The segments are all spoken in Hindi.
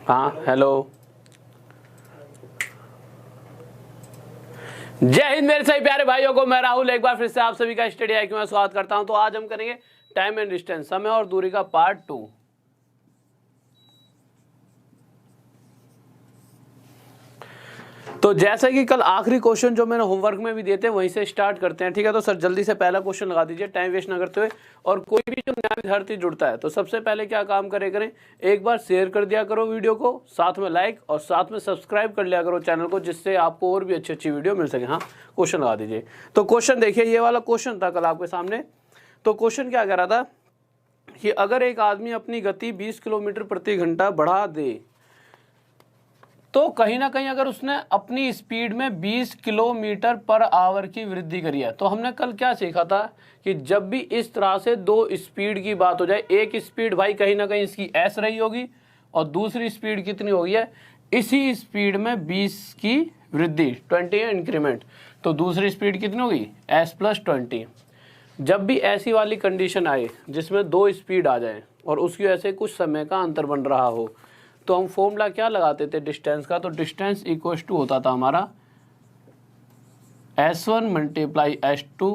हाँ हेलो, जय हिंद मेरे सभी प्यारे भाइयों को। मैं राहुल एक बार फिर से आप सभी का स्टडी IQ में स्वागत करता हूं। तो आज हम करेंगे टाइम एंड डिस्टेंस, समय और दूरी का पार्ट 2। तो जैसे कि कल आखिरी क्वेश्चन जो मैंने होमवर्क में भी दिए थे वहीं से स्टार्ट करते हैं, ठीक है। तो सर जल्दी से पहला क्वेश्चन लगा दीजिए टाइम वेस्ट ना करते हुए। और कोई भी जो नया विद्यार्थी जुड़ता है तो सबसे पहले क्या काम करें, एक बार शेयर कर दिया करो वीडियो को, साथ में लाइक और साथ में सब्सक्राइब कर लिया करो चैनल को, जिससे आपको और भी अच्छी अच्छी वीडियो मिल सके। हाँ, क्वेश्चन लगा दीजिए। तो क्वेश्चन देखिए, ये वाला क्वेश्चन था कल आपके सामने। तो क्वेश्चन क्या कह रहा था कि अगर एक आदमी अपनी गति 20 किलोमीटर प्रति घंटा बढ़ा दे तो कहीं ना कहीं अगर उसने अपनी स्पीड में 20 किलोमीटर पर आवर की वृद्धि करी है। तो हमने कल क्या सीखा था कि जब भी इस तरह से दो स्पीड की बात हो जाए, एक स्पीड भाई कहीं ना कहीं इसकी s रही होगी और दूसरी स्पीड कितनी होगी है, इसी स्पीड में 20 की वृद्धि, 20 है इंक्रीमेंट, तो दूसरी स्पीड कितनी होगी s + 20। जब भी ऐसी वाली कंडीशन आए जिसमें दो स्पीड आ जाए और उसकी वजह से कुछ समय का अंतर बन रहा हो, तो हम फॉर्मूला क्या लगाते थे डिस्टेंस का। तो डिस्टेंस इक्वल टू होता था हमारा S1 × S2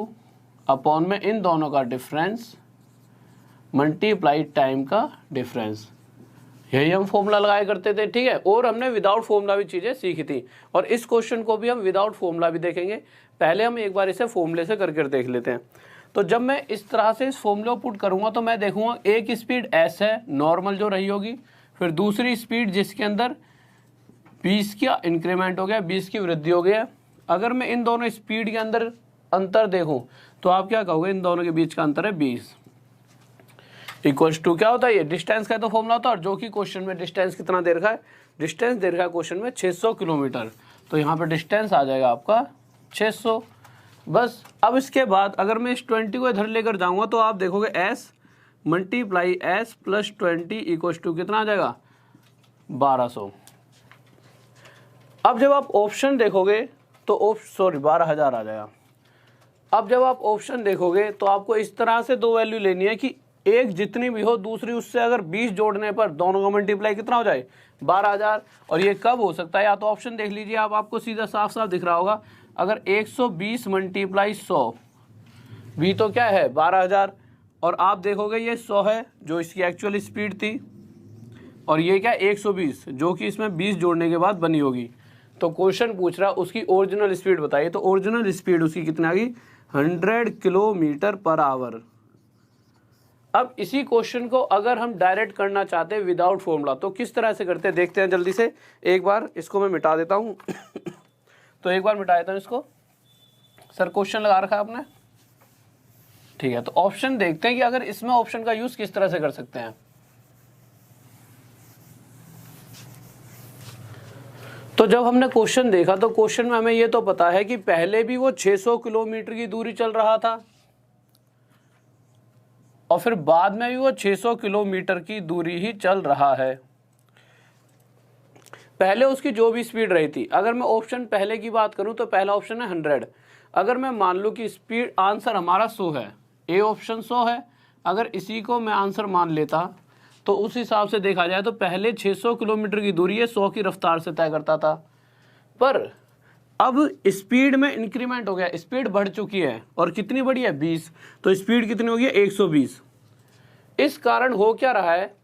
अपॉन में इन दोनों का डिफरेंस मल्टीप्लाई टाइम का डिफरेंस। यही हम फॉर्मूला लगाया करते थे, ठीक है। और हमने विदाउट फॉर्मूला भी चीज़ें सीखी थी, और इस क्वेश्चन को भी हम विदाउट फॉर्मूला भी देखेंगे। पहले हम एक बार इसे फॉर्मूले से करके देख लेते हैं। तो जब मैं इस तरह से इस फॉर्मूला पुट करूँगा तो मैं देखूँगा एक स्पीड S है नॉर्मल जो रही होगी, फिर दूसरी स्पीड जिसके अंदर 20 का इंक्रीमेंट हो गया, 20 की वृद्धि हो गया। अगर मैं इन दोनों स्पीड के अंदर अंतर देखूं तो आप क्या कहोगे, इन दोनों के बीच का अंतर है 20। इक्वल्स टू क्या होता है, ये डिस्टेंस का तो फॉर्मूला होता है, और जो कि क्वेश्चन में डिस्टेंस कितना दे रखा है, डिस्टेंस दे रखा है क्वेश्चन में 600 किलोमीटर। तो यहाँ पर डिस्टेंस आ जाएगा आपका 600। बस अब इसके बाद अगर मैं इस 20 को इधर लेकर जाऊँगा तो आप देखोगे S × S + 20 इक्वल्स टू कितना आ जाएगा 1200। अब जब आप ऑप्शन देखोगे तो 12,000 आ जाएगा। अब जब आप ऑप्शन देखोगे तो आपको इस तरह से दो वैल्यू लेनी है कि एक जितनी भी हो, दूसरी उससे अगर 20 जोड़ने पर दोनों का मल्टीप्लाई कितना हो जाए 12,000। और ये कब हो सकता है, या तो ऑप्शन देख लीजिए आप, आपको सीधा साफ साफ दिख रहा होगा। अगर 120 × 100 भी तो क्या है 12,000, और आप देखोगे ये 100 है जो इसकी एक्चुअल स्पीड थी, और ये क्या 120 जो कि इसमें 20 जोड़ने के बाद बनी होगी। तो क्वेश्चन पूछ रहा उसकी ओरिजिनल स्पीड बताइए। तो ओरिजिनल स्पीड उसकी कितनी आ गई 100 किलोमीटर पर आवर। अब इसी क्वेश्चन को अगर हम डायरेक्ट करना चाहते हैं विदाउट फॉर्मूला तो किस तरह से करते हैं देखते हैं जल्दी से। एक बार इसको मैं मिटा देता हूँ तो एक बार मिटा देता हूँ इसको। सर क्वेश्चन लगा रखा है आपने, ठीक है। तो ऑप्शन देखते हैं कि अगर इसमें ऑप्शन का यूज किस तरह से कर सकते हैं। तो जब हमने क्वेश्चन देखा तो क्वेश्चन में हमें ये तो पता है कि पहले भी वो 600 किलोमीटर की दूरी चल रहा था और फिर बाद में भी वो 600 किलोमीटर की दूरी ही चल रहा है। पहले उसकी जो भी स्पीड रही थी, अगर मैं ऑप्शन पहले की बात करूं तो पहला ऑप्शन है 100। अगर मैं मान लूं कि स्पीड आंसर हमारा 100 है, ए ऑप्शन 100 है, अगर इसी को मैं आंसर मान लेता तो उस हिसाब से देखा जाए तो पहले 600 किलोमीटर की दूरी है 100 की रफ्तार से तय करता था, पर अब स्पीड में इंक्रीमेंट हो गया, स्पीड बढ़ चुकी है और कितनी बढ़ी है 20, तो स्पीड कितनी होगी 120। इस कारण हो क्या रहा है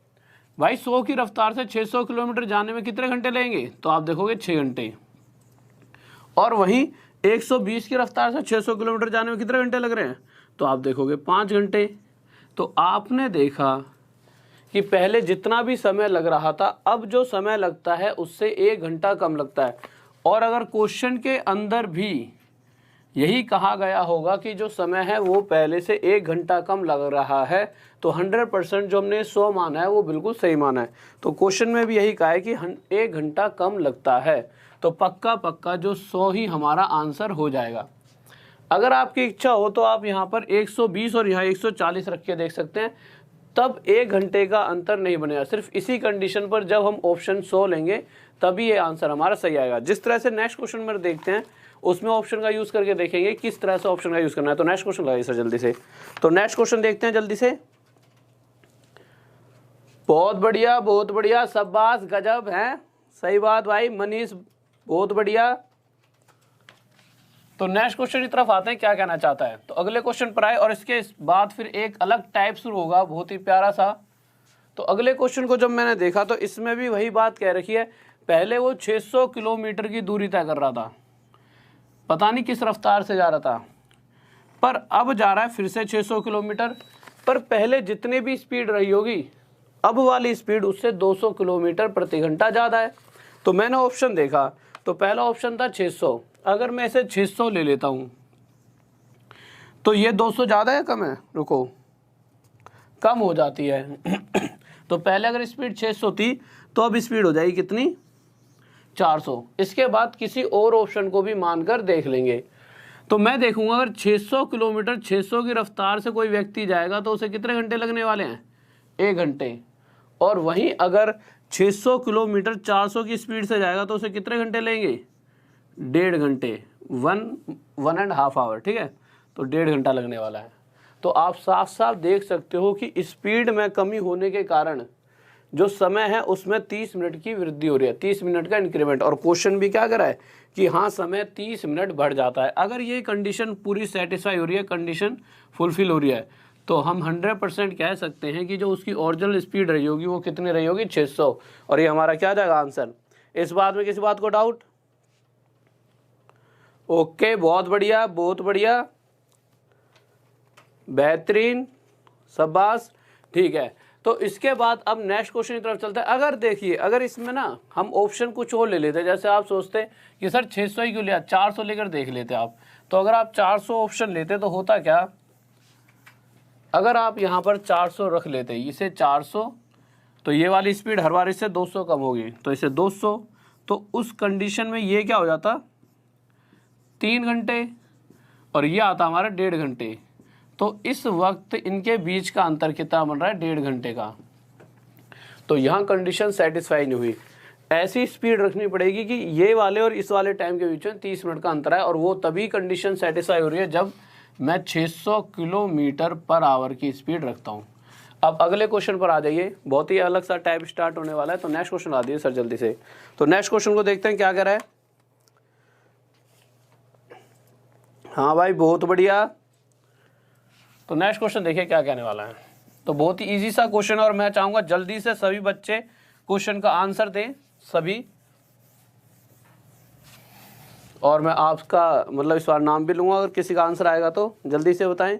भाई, 100 की रफ्तार से 600 किलोमीटर जाने में कितने घंटे लगेंगे, तो आप देखोगे 6 घंटे, और वहीं 120 की रफ्तार से 600 किलोमीटर जाने में कितने घंटे लग रहे हैं, तो आप देखोगे 5 घंटे। तो आपने देखा कि पहले जितना भी समय लग रहा था अब जो समय लगता है उससे 1 घंटा कम लगता है। और अगर क्वेश्चन के अंदर भी यही कहा गया होगा कि जो समय है वो पहले से 1 घंटा कम लग रहा है, तो 100% जो हमने 100 माना है वो बिल्कुल सही माना है। तो क्वेश्चन में भी यही कहा है कि 1 घंटा कम लगता है, तो पक्का पक्का जो 100 ही हमारा आंसर हो जाएगा। अगर आपकी इच्छा हो तो आप यहाँ पर 120 और यहाँ 140 रख के देख सकते हैं, तब 1 घंटे का अंतर नहीं बनेगा। सिर्फ इसी कंडीशन पर जब हम ऑप्शन 100 लेंगे तभी ये आंसर हमारा सही आएगा। जिस तरह से नेक्स्ट क्वेश्चन में देखते हैं उसमें ऑप्शन का यूज करके देखेंगे किस तरह से ऑप्शन का यूज करना है। तो नेक्स्ट क्वेश्चन लगाइए सर जल्दी से। तो नेक्स्ट क्वेश्चन देखते हैं जल्दी से। बहुत बढ़िया, शाबाश, गजब है, सही बात भाई मनीष, बहुत बढ़िया। तो नेक्स्ट क्वेश्चन की तरफ आते हैं, क्या कहना चाहता है। तो अगले क्वेश्चन पर आए और इसके बाद फिर एक अलग टाइप शुरू होगा, बहुत ही प्यारा सा। तो अगले क्वेश्चन को जब मैंने देखा तो इसमें भी वही बात कह रखी है, पहले वो 600 किलोमीटर की दूरी तय कर रहा था, पता नहीं किस रफ्तार से जा रहा था, पर अब जा रहा है फिर से 600 किलोमीटर, पर पहले जितनी भी स्पीड रही होगी अब वाली स्पीड उससे 200 किलोमीटर प्रति घंटा ज़्यादा है। तो मैंने ऑप्शन देखा तो पहला ऑप्शन था 600, अगर मैं इसे 600 ले लेता हूँ तो ये 200 ज़्यादा है कम है, रुको कम हो जाती है तो पहले अगर स्पीड 600 थी तो अब स्पीड हो जाएगी कितनी, 400। इसके बाद किसी और ऑप्शन को भी मानकर देख लेंगे। तो मैं देखूंगा अगर 600 किलोमीटर 600 की रफ्तार से कोई व्यक्ति जाएगा तो उसे कितने घंटे लगने वाले हैं, 1 घंटे। और वहीं अगर 600 किलोमीटर 400 की स्पीड से जाएगा तो उसे कितने घंटे लेंगे, 1.5 घंटे, 1.5 आवर, ठीक है। तो 1.5 घंटा लगने वाला है। तो आप साफ साफ देख सकते हो कि स्पीड में कमी होने के कारण जो समय है उसमें 30 मिनट की वृद्धि हो रही है, 30 मिनट का इंक्रीमेंट। और क्वेश्चन भी क्या करा है कि हाँ समय 30 मिनट बढ़ जाता है। अगर ये कंडीशन पूरी सेटिस्फाई हो रही है, कंडीशन फुलफिल हो रही है, तो हम 100% कह सकते हैं कि जो उसकी ओरिजिनल स्पीड रही होगी वो कितनी रही होगी, 600। और ये हमारा क्या जाएगा आंसर। इस बात में किसी बात को डाउट? ओके, बहुत बढ़िया, बेहतरीन, शाबाश, ठीक है। तो इसके बाद अब नेक्स्ट क्वेश्चन की तरफ चलते हैं। अगर देखिए, अगर इसमें ना हम ऑप्शन कुछ और ले लेते, जैसे आप सोचते कि सर 600 ही क्यों लिया, 400 लेकर देख लेते आप। तो अगर आप 400 ऑप्शन लेते तो होता क्या, अगर आप यहाँ पर 400 रख लेते, इसे 400, तो ये वाली स्पीड हर बार इससे 200 कम होगी, तो इसे 200, तो उस कंडीशन में ये क्या हो जाता, 3 घंटे, और ये आता हमारा 1.5 घंटे। तो इस वक्त इनके बीच का अंतर कितना बन रहा है, 1.5 घंटे का। तो यहाँ कंडीशन सेटिस्फाई नहीं हुई, ऐसी स्पीड रखनी पड़ेगी कि ये वाले और इस वाले टाइम के बीच में 30 मिनट का अंतर है, और वो तभी कंडीशन सेटिस्फाई हो रही है जब मैं 600 किलोमीटर पर आवर की स्पीड रखता हूँ। अब अगले क्वेश्चन पर आ जाइए, बहुत ही अलग सा टाइप स्टार्ट होने वाला है। तो नेक्स्ट क्वेश्चन आ जाइए सर जल्दी से। तो नेक्स्ट क्वेश्चन को देखते हैं क्या कह रहा है। हाँ भाई, बहुत बढ़िया। तो नेक्स्ट क्वेश्चन देखिए क्या कहने वाला है। तो बहुत ही इजी सा क्वेश्चन है और मैं चाहूंगा जल्दी से सभी बच्चे क्वेश्चन का आंसर दें, सभी। और मैं आपका मतलब इस बार नाम भी लूंगा, अगर किसी का आंसर आएगा तो जल्दी से बताएं।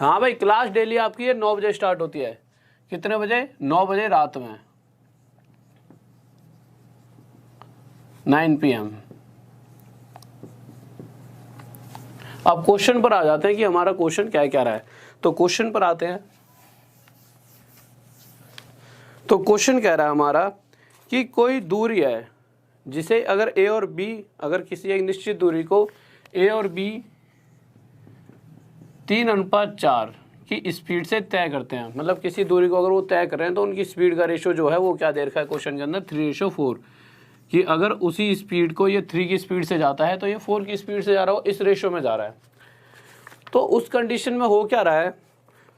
हाँ भाई, क्लास डेली आपकी है 9 बजे स्टार्ट होती है। कितने बजे? 9 बजे रात में, 9 PM। अब क्वेश्चन पर आ जाते हैं कि हमारा क्वेश्चन क्या क्या रहा है। तो क्वेश्चन पर आते हैं। तो क्वेश्चन कह रहा है हमारा कि कोई दूरी है जिसे अगर ए और बी, अगर किसी एक निश्चित दूरी को ए और बी 3:4 की स्पीड से तय करते हैं, मतलब किसी दूरी को अगर वो तय कर रहे हैं तो उनकी स्पीड का रेशो जो है वो क्या दे रखा है क्वेश्चन के अंदर, 3:4, कि अगर उसी स्पीड को ये 3 की स्पीड से जाता है तो ये 4 की स्पीड से जा रहा हो, इस रेशो में जा रहा है। तो उस कंडीशन में हो क्या रहा है,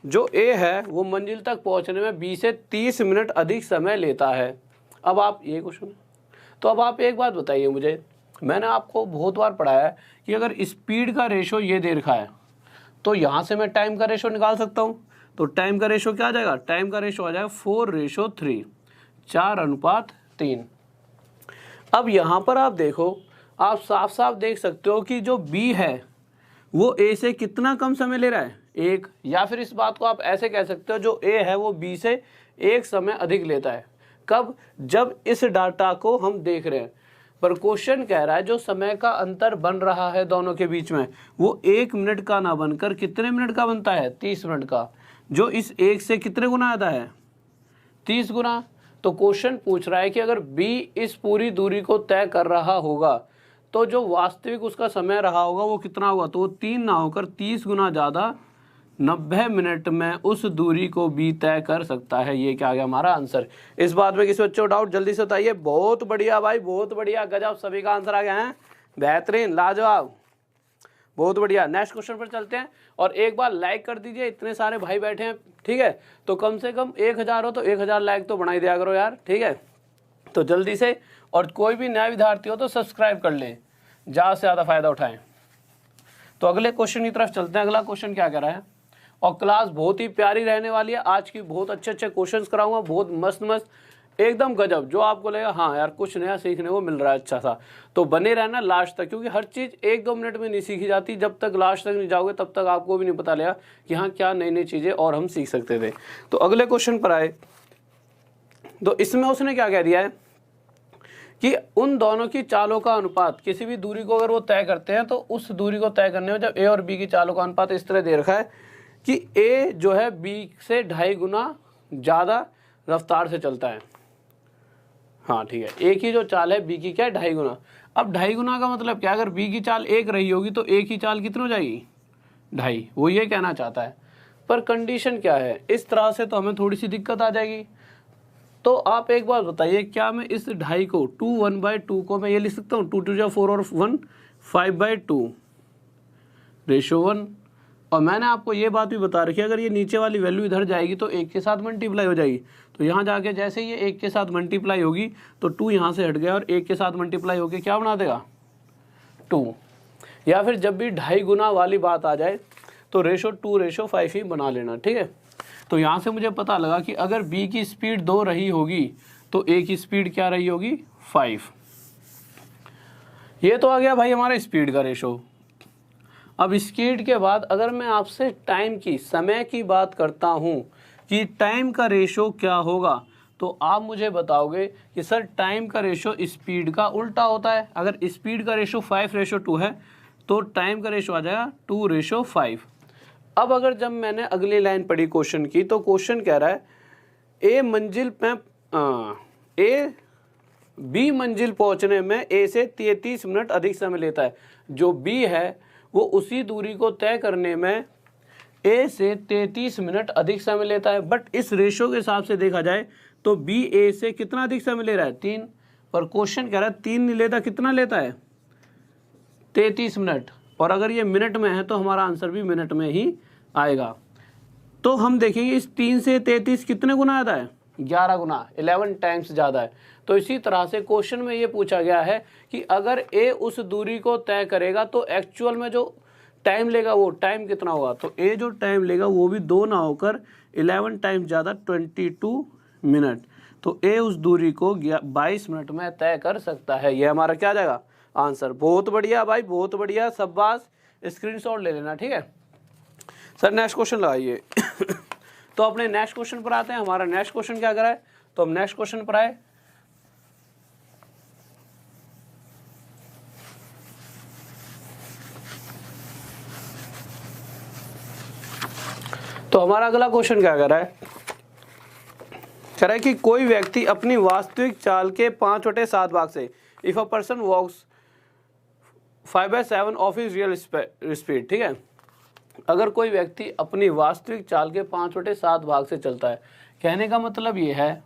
जो ए है वो मंजिल तक पहुंचने में 20 से 30 मिनट अधिक समय लेता है। अब आप ये क्वेश्चन, तो अब आप एक बात बताइए मुझे, मैंने आपको बहुत बार पढ़ाया है कि अगर स्पीड का रेशो ये दे रखा है तो यहाँ से मैं टाइम का रेशो निकाल सकता हूँ। तो टाइम का रेशो क्या आ जाएगा, टाइम का रेशो आ जाएगा 4:3, 4:3। अब यहाँ पर आप देखो, आप साफ साफ देख सकते हो कि जो बी है वो ए से कितना कम समय ले रहा है, 1। या फिर इस बात को आप ऐसे कह सकते हो, जो ए है वो बी से 1 समय अधिक लेता है। कब? जब इस डाटा को हम देख रहे हैं। पर क्वेश्चन कह रहा है जो समय का अंतर बन रहा है दोनों के बीच में, वो 1 मिनट का ना बनकर कितने मिनट का बनता है, 30 मिनट का, जो इस 1 से कितने गुना आता है, 30 गुना। तो क्वेश्चन पूछ रहा है कि अगर बी इस पूरी दूरी को तय कर रहा होगा तो जो वास्तविक उसका समय रहा होगा वो कितना होगा, तो वो 3 ना होकर 30 गुना ज़्यादा 90 मिनट में उस दूरी को भी तय कर सकता है। ये क्या आ गया हमारा आंसर। इस बात में किसी बच्चों को डाउट, जल्दी से बताइए। बहुत बढ़िया भाई, बहुत बढ़िया, गजब, सभी का आंसर आ गया है, बेहतरीन, लाजवाब, बहुत बढ़िया। नेक्स्ट क्वेश्चन पर चलते हैं और एक बार लाइक कर दीजिए, इतने सारे भाई बैठे हैं, ठीक है, तो कम से कम 1000 हो तो 1000 लाइक तो बना ही दिया करो यार, ठीक है। तो जल्दी से, और कोई भी नया विद्यार्थी हो तो सब्सक्राइब कर लें, ज़्यादा से ज़्यादा फायदा उठाएं। तो अगले क्वेश्चन की तरफ चलते हैं। अगला क्वेश्चन क्या कह रहा है, और क्लास बहुत ही प्यारी रहने वाली है आज की, बहुत अच्छे अच्छे क्वेश्चन कराऊंगा, बहुत मस्त मस्त, एकदम गजब, जो आपको लगेगा हाँ यार कुछ नया सीखने को मिल रहा है अच्छा सा। तो बने रहना लास्ट तक, क्योंकि हर चीज़ 1-2 मिनट में नहीं सीखी जाती, जब तक लास्ट तक नहीं जाओगे तब तक आपको भी नहीं पता लगेगा कि हाँ क्या नई नई चीज़ें और हम सीख सकते थे। तो अगले क्वेश्चन पर आए, तो इसमें उसने क्या कह दिया है कि उन दोनों की चालों का अनुपात, किसी भी दूरी को अगर वो तय करते हैं तो उस दूरी को तय करने में जब ए और बी की चालों का अनुपात इस तरह दे रखा है कि ए जो है बी से 2.5 गुना ज़्यादा रफ्तार से चलता है। हाँ ठीक है, ए की जो चाल है बी की क्या है 2.5 गुना। अब 2.5 गुना का मतलब क्या, अगर बी की चाल 1 रही होगी तो ए की चाल कितनी हो जाएगी 2.5, वो ये कहना चाहता है। पर कंडीशन क्या है, इस तरह से तो हमें थोड़ी सी दिक्कत आ जाएगी। तो आप एक बात बताइए, क्या मैं इस 2.5 को 2 1/2 को मैं ये लिख सकता हूँ 2 2 जा 4 और 1 5/2 रेशो 1। और मैंने आपको ये बात भी बता रखी है, अगर ये नीचे वाली वैल्यू इधर जाएगी तो 1 के साथ मल्टीप्लाई हो जाएगी। तो यहाँ जाके जैसे ये 1 के साथ मल्टीप्लाई होगी तो 2 यहाँ से हट गया और 1 के साथ मल्टीप्लाई होकर क्या बना देगा 2। या फिर जब भी 2.5 गुना वाली बात आ जाए तो रेशो 2:5 ही बना लेना, ठीक है। तो यहाँ से मुझे पता लगा कि अगर बी की स्पीड 2 रही होगी तो ए की स्पीड क्या रही होगी 5। ये तो आ गया भाई हमारा स्पीड का रेशो। अब स्पीड के बाद अगर मैं आपसे टाइम की, समय की बात करता हूँ कि टाइम का रेशो क्या होगा, तो आप मुझे बताओगे कि सर टाइम का रेशो स्पीड का उल्टा होता है। अगर स्पीड का रेशो 5:2 है तो टाइम का रेशो आ जाएगा 2:5। अब अगर जब मैंने अगली लाइन पढ़ी क्वेश्चन की, तो क्वेश्चन कह रहा है ए मंजिल पे ए बी मंजिल पहुंचने में ए से 33 मिनट अधिक समय लेता है। जो बी है वो उसी दूरी को तय करने में ए से 33 मिनट अधिक समय लेता है। बट इस रेशो के हिसाब से देखा जाए तो बी ए से कितना अधिक समय ले रहा है 3, पर क्वेश्चन कह रहा है 3 नहीं लेता, कितना लेता है 33 मिनट। और अगर ये मिनट में है तो हमारा आंसर भी मिनट में ही आएगा। तो हम देखेंगे इस 3 से 33 कितने गुना आता है 11 गुना, 11 टाइम्स ज़्यादा है। तो इसी तरह से क्वेश्चन में ये पूछा गया है कि अगर ए उस दूरी को तय करेगा तो एक्चुअल में जो टाइम लेगा वो टाइम कितना होगा। तो ए जो टाइम लेगा वो भी 2 ना होकर 11 टाइम्स ज़्यादा 22 मिनट। तो ए उस दूरी को 22 मिनट में तय कर सकता है। ये हमारा क्या जाएगा आंसर। बहुत बढ़िया भाई, बहुत बढ़िया, शाबाश, स्क्रीनशॉट ले लेना, ठीक है। सर नेक्स्ट क्वेश्चन लगाइए। तो अपने नेक्स्ट क्वेश्चन पर आते हैं। हमारा नेक्स्ट क्वेश्चन क्या करा है, तो हम नेक्स्ट क्वेश्चन पर आए। तो हमारा अगला क्वेश्चन क्या कर रहा है, कह रहा है कि कोई व्यक्ति अपनी वास्तविक चाल के 5/7 भाग से, if a person walks 5/7 of his real speed, ठीक है। अगर कोई व्यक्ति अपनी वास्तविक चाल के 5/7 भाग से चलता है, कहने का मतलब ये है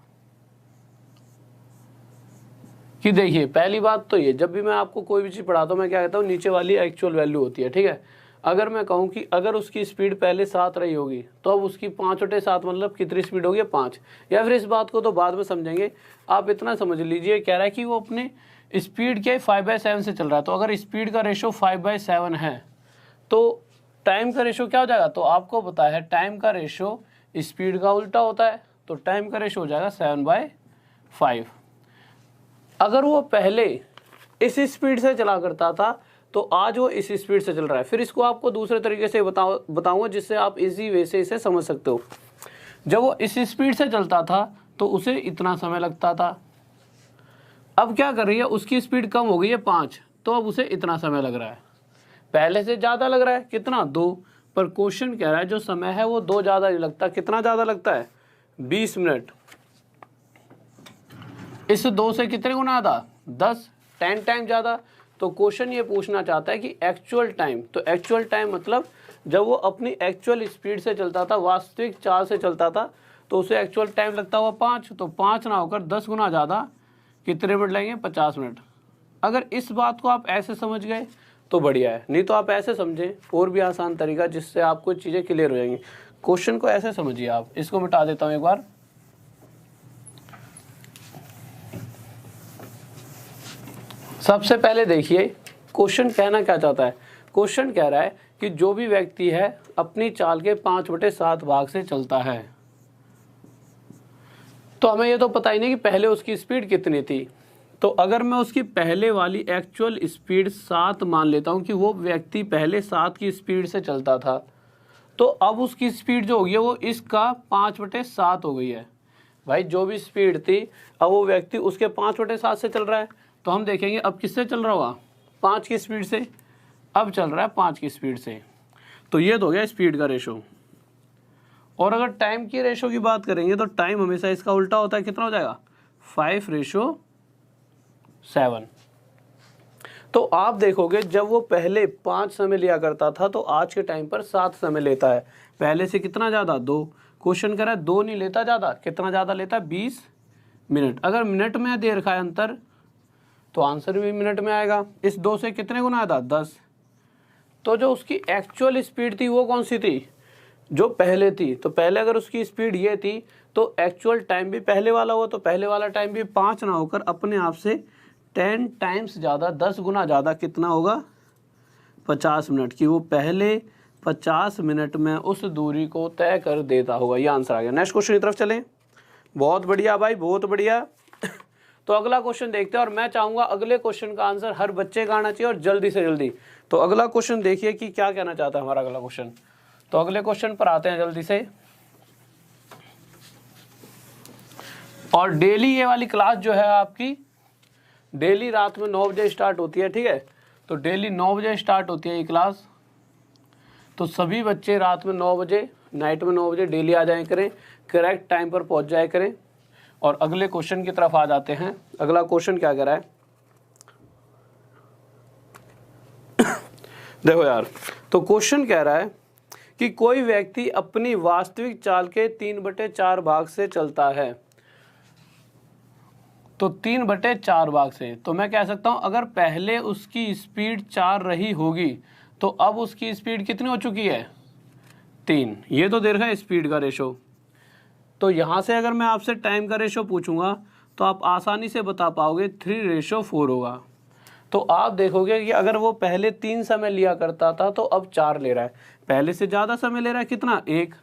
कि देखिए पहली बात तो ये, जब भी मैं आपको कोई भी चीज़ पढ़ाता हूँ मैं क्या कहता हूँ नीचे वाली एक्चुअल वैल्यू होती है, ठीक है। अगर मैं कहूँ कि अगर उसकी स्पीड पहले 7 रही होगी तो अब उसकी 5/7 मतलब कितनी स्पीड होगी 5। या फिर इस बात को तो बाद में समझेंगे, आप इतना समझ लीजिए, कह रहा है कि वो अपने स्पीड के 5/7 से चल रहा है। तो अगर स्पीड का रेशो 5/7 है तो टाइम का रेशो क्या हो जाएगा, तो आपको पता है टाइम का रेशो स्पीड का उल्टा होता है। तो टाइम का रेशो हो जाएगा 7/5। अगर वो पहले इस स्पीड से चला करता था तो आज वो इस स्पीड से चल रहा है। फिर इसको आपको दूसरे तरीके से बताऊंगा जिससे आप इजी वे से इसे समझ सकते हो। जब वो इस स्पीड से चलता था तो उसे इतना समय लगता था। अब क्या कर रही है, उसकी स्पीड कम हो गई है 5, तो अब उसे इतना समय लग रहा है। पहले से ज़्यादा लग रहा है, कितना 2, पर क्वेश्चन कह रहा है जो समय है वो 2 ज़्यादा नहीं लगता। कितना ज़्यादा लगता है 20 मिनट। इस 2 से कितने गुना आता 10 टाइम ज़्यादा। तो क्वेश्चन ये पूछना चाहता है कि एक्चुअल टाइम, तो एक्चुअल टाइम मतलब जब वो अपनी एक्चुअल स्पीड से चलता था, वास्तविक चाल से चलता था, तो उसे एक्चुअल टाइम लगता हुआ 5। तो 5 ना होकर 10 गुना ज़्यादा कितने मिनट लगेंगे 50 मिनट। अगर इस बात को आप ऐसे समझ गए तो बढ़िया है, नहीं तो आप ऐसे समझें, और भी आसान तरीका जिससे आपको चीज़ें क्लियर हो जाएंगी। क्वेश्चन को ऐसे समझिए आप, इसको मिटा देता हूँ एक बार। सबसे पहले देखिए क्वेश्चन कहना क्या चाहता है। क्वेश्चन कह रहा है कि जो भी व्यक्ति है अपनी चाल के 5/7 भाग से चलता है। तो हमें ये तो पता ही नहीं कि पहले उसकी स्पीड कितनी थी। तो अगर मैं उसकी पहले वाली एक्चुअल स्पीड 7 मान लेता हूँ कि वो व्यक्ति पहले 7 की स्पीड से चलता था, तो अब उसकी स्पीड जो हो गई है वो इसका 5/7 हो गई है। भाई जो भी स्पीड थी अब वो व्यक्ति उसके 5/7 से चल रहा है। तो हम देखेंगे अब किससे चल रहा होगा, 5 की स्पीड से। अब चल रहा है 5 की स्पीड से, तो ये तो हो गया स्पीड का रेशो। और अगर टाइम की रेशो की बात करेंगे तो टाइम हमेशा इसका उल्टा होता है, कितना हो जाएगा 5:7। तो आप देखोगे जब वो पहले 5 समय लिया करता था तो आज के टाइम पर 7 समय लेता है। पहले से कितना ज़्यादा, 2। क्वेश्चन कह रहा है 2 नहीं लेता ज़्यादा, कितना ज़्यादा लेता है 20 मिनट। अगर मिनट में दे रखा है अंतर तो आंसर भी मिनट में आएगा। इस 2 से कितने गुना आया था, 10। तो जो उसकी एक्चुअल स्पीड थी वो कौन सी थी, जो पहले थी। तो पहले अगर उसकी स्पीड ये थी तो एक्चुअल टाइम भी पहले वाला हुआ, तो पहले वाला टाइम भी 5 ना होकर अपने आप से 10 टाइम्स ज़्यादा, 10 गुना ज़्यादा कितना होगा 50 मिनट की। वो पहले 50 मिनट में उस दूरी को तय कर देता होगा। ये आंसर आ गया। नेक्स्ट क्वेश्चन की तरफ चलें। बहुत बढ़िया भाई, बहुत बढ़िया। तो अगला क्वेश्चन देखते हैं, और मैं चाहूँगा अगले क्वेश्चन का आंसर हर बच्चे का आना चाहिए और जल्दी से जल्दी। तो अगला क्वेश्चन देखिए कि क्या कहना चाहता है हमारा अगला क्वेश्चन। तो अगले क्वेश्चन पर आते हैं जल्दी से। और डेली ये वाली क्लास जो है आपकी डेली रात में 9 बजे स्टार्ट होती है, ठीक है। तो डेली 9 बजे स्टार्ट होती है ये क्लास। तो सभी बच्चे रात में 9 बजे, नाइट में 9 बजे डेली आ जाए करें, करेक्ट टाइम पर पहुंच जाए करें। और अगले क्वेश्चन की तरफ आ जाते हैं। अगला क्वेश्चन क्या कह रहा है देखो यार, तो क्वेश्चन कह रहा है कि कोई व्यक्ति अपनी वास्तविक चाल के 3/4 भाग से चलता है। तो 3/4 भाग से, तो मैं कह सकता हूं अगर पहले उसकी स्पीड 4 रही होगी तो अब उसकी स्पीड कितनी हो चुकी है, 3। ये तो दे रखा है स्पीड का रेशो। तो यहाँ से अगर मैं आपसे टाइम का रेशो पूछूंगा तो आप आसानी से बता पाओगे 3:4 होगा। तो आप देखोगे कि अगर वो पहले 3 समय लिया करता था तो अब 4 ले रहा है, पहले से ज़्यादा समय ले रहा है, कितना 1।